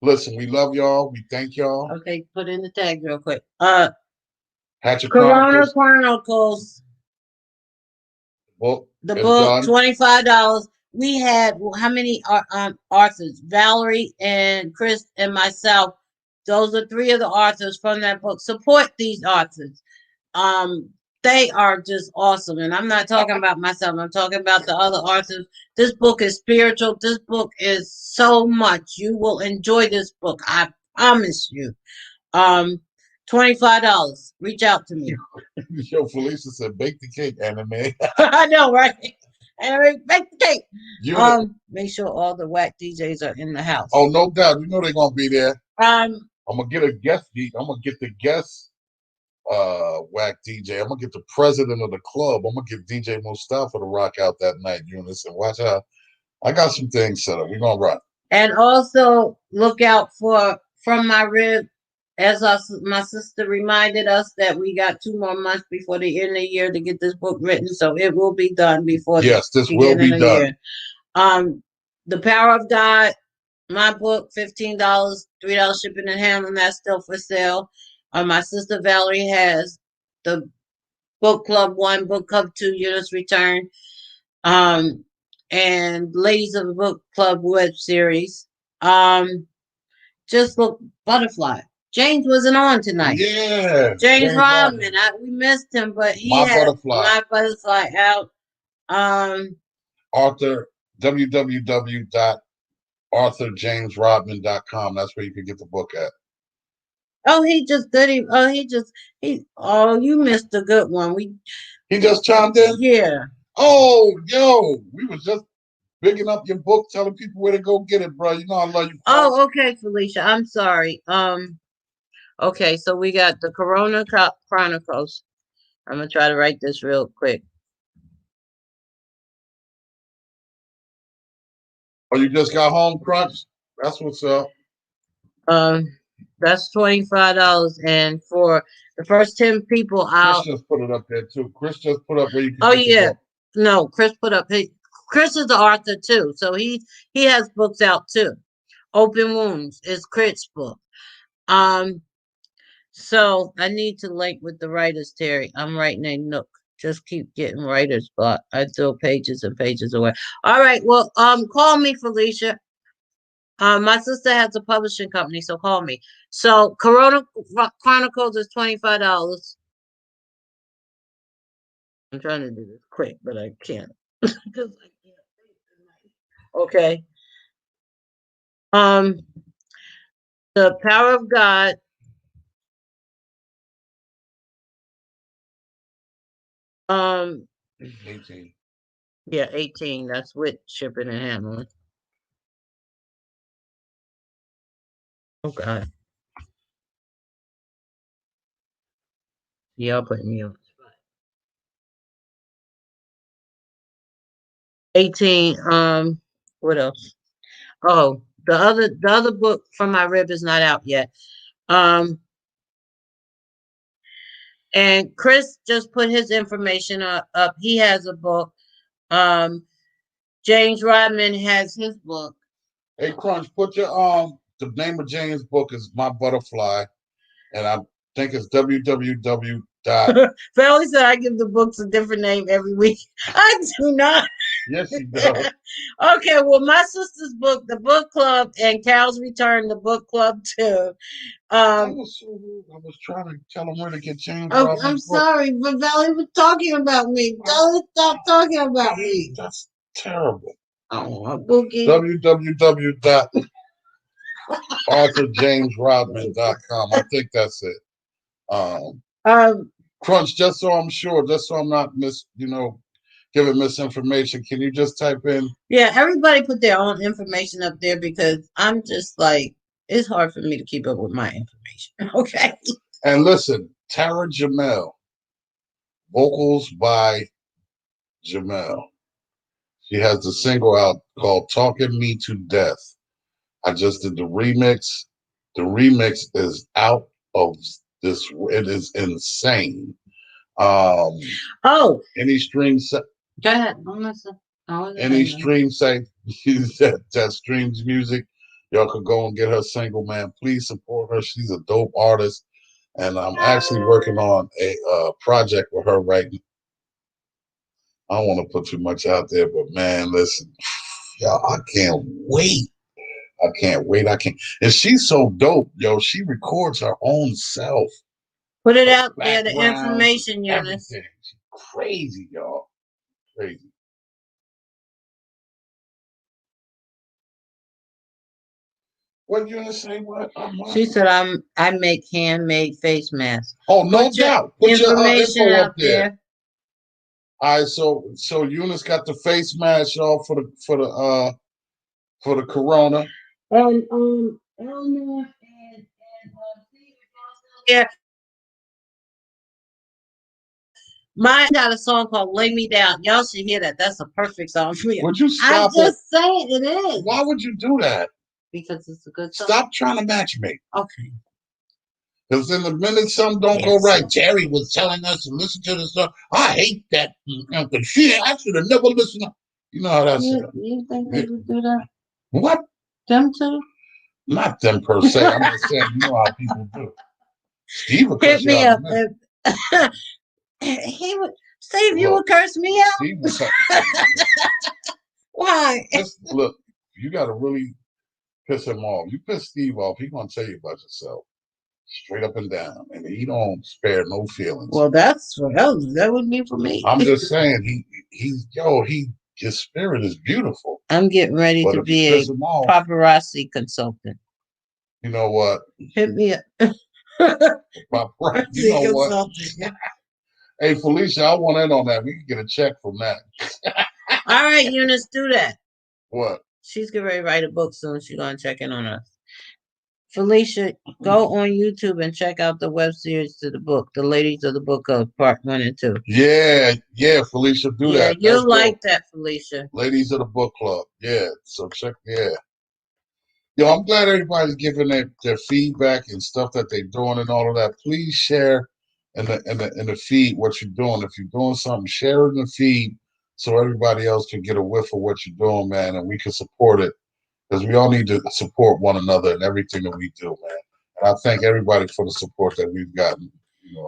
listen, we love y'all. We thank y'all. Okay, put in the tag real quick. Hatchett Corona Chronicles Chronicles. book The is book, done. $25. We had how many authors? Valerie and Chris and myself. Those are three of the authors from that book. Support these authors. Um, they are just awesome. And I'm not talking about myself. I'm talking about the other authors. This book is spiritual. This book is so much. You will enjoy this book. I promise you. Um, $25. Reach out to me. Yo, Felicia said, bake the cake, anime. I know, right? And make the cake. Unit. Make sure all the whack DJs are in the house. Oh, no doubt. You know they're gonna be there. Um, I'm gonna get a guest. I'm gonna get the guest whack DJ. I'm gonna get the president of the club. I'm gonna get DJ Mustafa to rock out that night, Eunice, and watch out. I got some things set up. We're gonna run. and also look out for From My Rib. As my sister reminded us that we got 2 more months before the end of the year to get this book written, so it will be done before the Yes, this will beginning be of the done. year. The Power of God, my book, $15, $3 shipping and handling. That's still for sale. My sister Valerie has the Book Club 1, Book Club 2, Eunice Return, um, and Ladies of the Book Club web series. Just look, Butterfly. James wasn't on tonight. Yeah, James James Rodman, Rodman. we missed him, but he My had Butterfly. My Butterfly out. Author www.arthurjamesrodman.com. That's where you can get the book at. Oh, he just did. Oh, you missed a good one. He just chimed in. Yeah. Oh, yo, we was just picking up your book, telling people where to go get it, bro. You know I love you. Oh, okay, Felicia. I'm sorry. Okay, so we got the Chronicles. I'm gonna try to write this real quick. Oh, you just got home, Crunch? That's what's up. Um, that's $25, and for the first 10 people, Chris just put it up there too. Chris just put up where you can. Oh get the yeah, book. no, Chris put up. Chris is the author too, so he has books out too. Open Wounds is Chris' book. So I need to link with the writers, Terry. I'm writing a nook. Just keep getting writer's block. I throw pages and pages away. All right. Well, call me, Felicia. My sister has a publishing company, so call me. So Corona Chronicles is $25. I'm trying to do this quick, but I can't. Okay. Um, The Power of God. Um, 18. yeah, 18. That's with shipping and handling. Oh God. Y'all putting me on the spot. 18. What else? Oh, the other book from my rib is not out yet. Um, and Chris just put his information up. He has a book. Um, James Rodman has his book. Hey, Crunch, put your the name of James' book is My Butterfly, and I think it's www. Felly said I give the books a different name every week. I do not. Yes, you do. Okay, well, my sister's book, the book club, and Cal's Return, the book club too. That was so rude. I was trying to tell him where to get James. Oh, I'm sorry, but Valley was talking about me. Don't stop talking about me. That's terrible. Oh, Boogie. www.authorjamesrodman.com. I think that's it. Crunch, just so I'm sure, just so I'm not giving misinformation, can you just type in? Yeah, everybody put their own information up there because I'm just like, it's hard for me to keep up with my information. Okay. And listen, Tara Jamel, vocals by Jamel. She has the single out called Talking Me to Death. I just did the remix. The remix is out of this. It is insane. Any stream set. Go ahead. Any stream site that streams music, y'all could go and get her single, man. Please support her. She's a dope artist. And I'm actually working on a project with her right now. I don't want to put too much out there, but man, listen, y'all, I can't wait. I can't wait. I can't. And she's so dope, yo. She records her own self. Put it out there, the information, Eunice. Everything. She's crazy, y'all. Crazy. What you gonna say? What? She said, I make handmade face masks. Oh, no doubt. Put your info up there. All right, so Eunice got the face mask, y'all, for the corona. And Elmer and yeah. Mine got a song called "Lay Me Down." Y'all should hear that. That's a perfect song for me. Would you stop? I'm just saying it is. Why would you do that? Because it's a good song. Stop trying to match me. Okay. Because in the minute something don't go right, Terry was telling us to listen to the song. I hate that. Shit, I should have never listened. You know how that's. You think they would do that? What? Them too? Not them per se. I'm just saying, you know how people do. Steve would hit me up. He would. Steve, you would curse me out. Steve would curse. Why? Just look. You got to really piss him off. You piss Steve off, he's gonna tell you about yourself. Straight up and down, and he don't spare no feelings. Well, that would be for me. I'm just saying, his spirit is beautiful. I'm getting ready to be a paparazzi consultant. You know what? Hit me up. Right. You know what? Hey, Felicia, I want in on that. We can get a check from that. All right, Eunice, do that. What? She's getting ready to write a book soon. She's going to check in on us. Felicia, go on YouTube and check out the web series to the book, The Ladies of the Book Club, Part 1 and 2. Yeah, Felicia, do that. Yeah, you'll like that, Felicia. Ladies of the Book Club. Yeah, so check, Yo, I'm glad everybody's giving their feedback and stuff that they're doing and all of that. Please share in the feed what you're doing. If you're doing something, share it in the feed so everybody else can get a whiff of what you're doing, man, and we can support it. Because we all need to support one another in everything that we do, man. And I thank everybody for the support that we've gotten.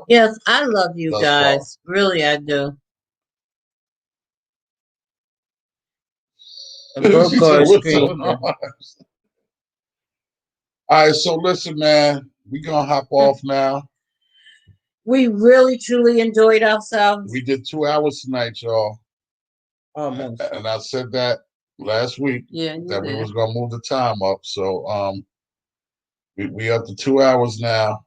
Yes, I love you guys. Far. Really, I do. The book or screen. All right, so listen, man, we're going to hop off now. We really, truly enjoyed ourselves. We did 2 hours tonight, y'all. Almost. And I said that last week that we was going to move the time up. So we up to 2 hours now.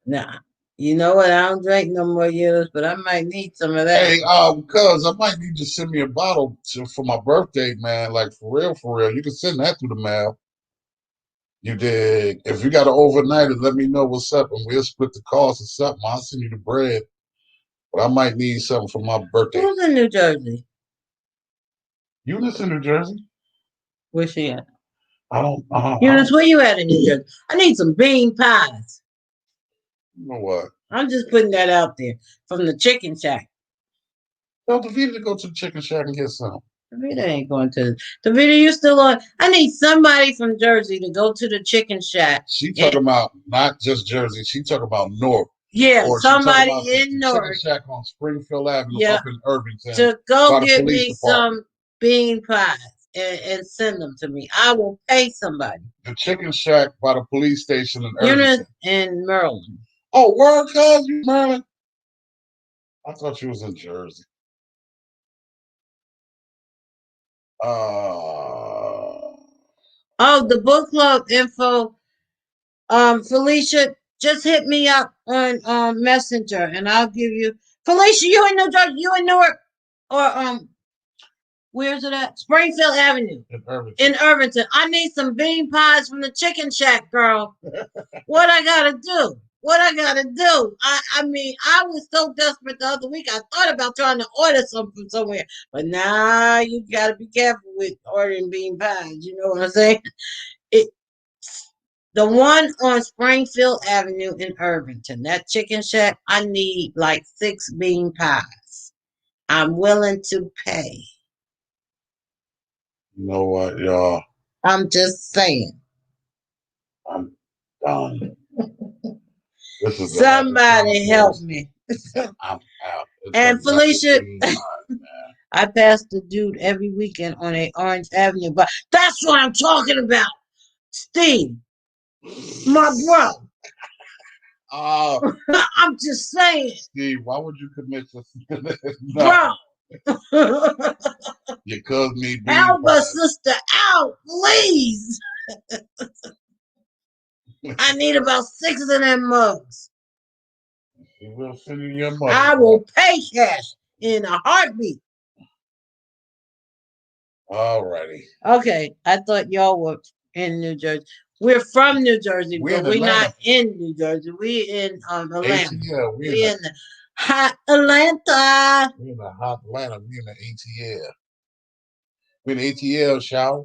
Nah. You know what? I don't drink no more years, but I might need some of that. Hey, cuz I might need you to send me a bottle for my birthday, man. Like for real. You can send that through the mail. You dig? If you got to overnight it, let me know what's up, and we'll split the cost or something. I'll send you the bread, but I might need something for my birthday. Who's in New Jersey? Eunice in New Jersey? Where's she at? I don't. Eunice, where you at in New Jersey? I need some bean pies. You know what? I'm just putting that out there from the Chicken Shack. Tell Davida to go to the Chicken Shack and get some. Davida ain't going to. Davida, you still on? I need somebody from Jersey to go to the Chicken Shack. She talking about not just Jersey. She talking about North. Yeah, somebody in North. Chicken Shack on Springfield Avenue up in Irvington. To go get me some bean pies and send them to me. I will pay somebody. The Chicken Shack by the police station in Irvington. Eunice in Maryland. Oh, where, cuz you Maryland? I thought you was in Jersey. Oh, the book club info. Felicia, just hit me up on Messenger and I'll give you. Felicia, you in New Jersey? You in Newark? Or where's it at? Springfield Avenue. In Irvington. I need some bean pies from the Chicken Shack, girl. What I gotta do? I mean, I was so desperate the other week. I thought about trying to order some from somewhere. But now you gotta be careful with ordering bean pies. You know what I'm saying? The one on Springfield Avenue in Irvington, that Chicken Shack, I need like 6 bean pies. I'm willing to pay. You know what, y'all? I'm just saying. I'm done. This is somebody help me. I'm out. And Felicia, I pass the dude every weekend on a Orange Avenue, but that's what I'm talking about. Steve, my bro. I'm just saying. Steve, why would you commit to bro? Your cousin need help a sister out, please. I need about 6 of them mugs. You will send you your money. I will pay cash in a heartbeat. Alrighty. Okay, I thought y'all were in New Jersey. We're from New Jersey, but we're not in New Jersey. We're in Atlanta. ATL. We're in the hot Atlanta. We're in the hot Atlanta. We're in the ATL. We're in the ATL, shower.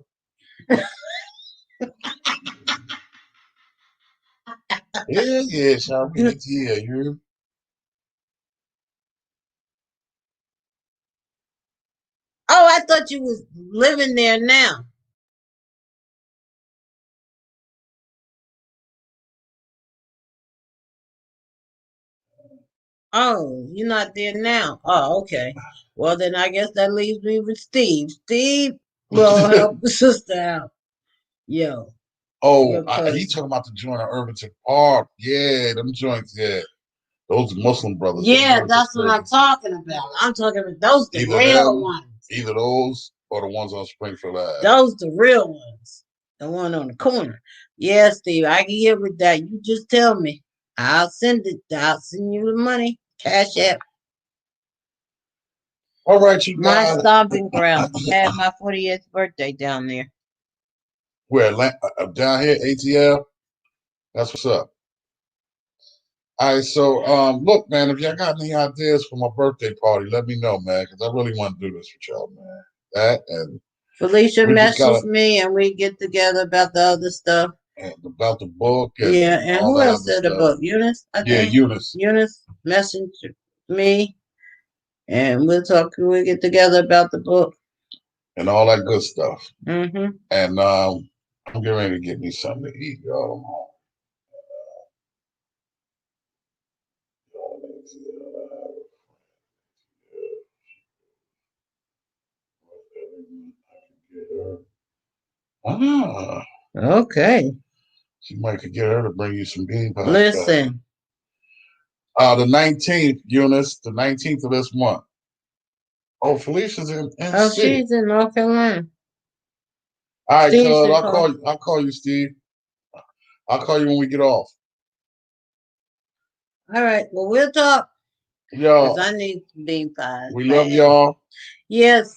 yeah, shower. We're in the ATL. You hear? Oh, I thought you was living there now. Oh, you're not there now. Oh, okay. Well, then I guess that leaves me with Steve. Steve will help the sister out. Yo. Oh, he talking about the joint at Irvington Park. Yeah, them joints, yeah. Those Muslim brothers. Yeah, that's what I'm talking about. I'm talking about those the real ones. Either those or the ones on Springfield Ave. Those the real ones. The one on the corner. Yeah, Steve, I can get with that. You just tell me. I'll send it. I'll send you the money. Cash app. All right, you My guys. stomping ground. I had my 40th birthday down there. Where down here, ATL. That's what's up. All right, so look, man, if y'all got any ideas for my birthday party, let me know, man, because I really want to do this with y'all, man. That and Felicia we just messaged gotta me and we get together about the other stuff. and about the book Yeah, and and all who that else other said stuff. about Eunice? I Yeah, think Eunice. Eunice messaged me, and we'll talk. We'll get together about the book. And all that good stuff. Mm-hmm. And I'm getting ready to get me something to eat, y'all. I'm home. Ah, Okay. she might could get her to bring you some bean pies back. Listen. The 19th, Eunice, the 19th of this month. Oh, Felicia's in Oh, NC. she's in North Carolina. All right, Steve cuz should I'll call. call you. I'll call you, Steve. I'll call you when we get off. All right. Well, we'll talk because Y'all, I need some bean pies we love bad. y'all. Yes.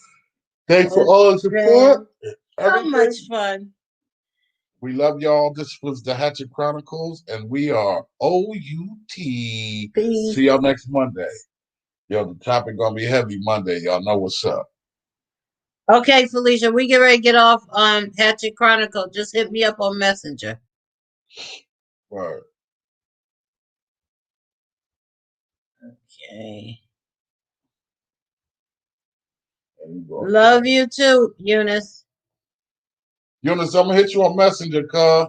Thanks for all the It's been support. so much Everything. fun. We love y'all. This was the Hatchett Chronicles, and we are OUT. Peace. See y'all next Monday. Yo, the topic gonna be heavy Monday. Y'all know what's up. Okay, Felicia, we get ready to get off Hatchet Chronicle. Just hit me up on Messenger. Right. Okay. Love Love you too, Eunice. Eunice, I'm gonna hit you on Messenger, cuz.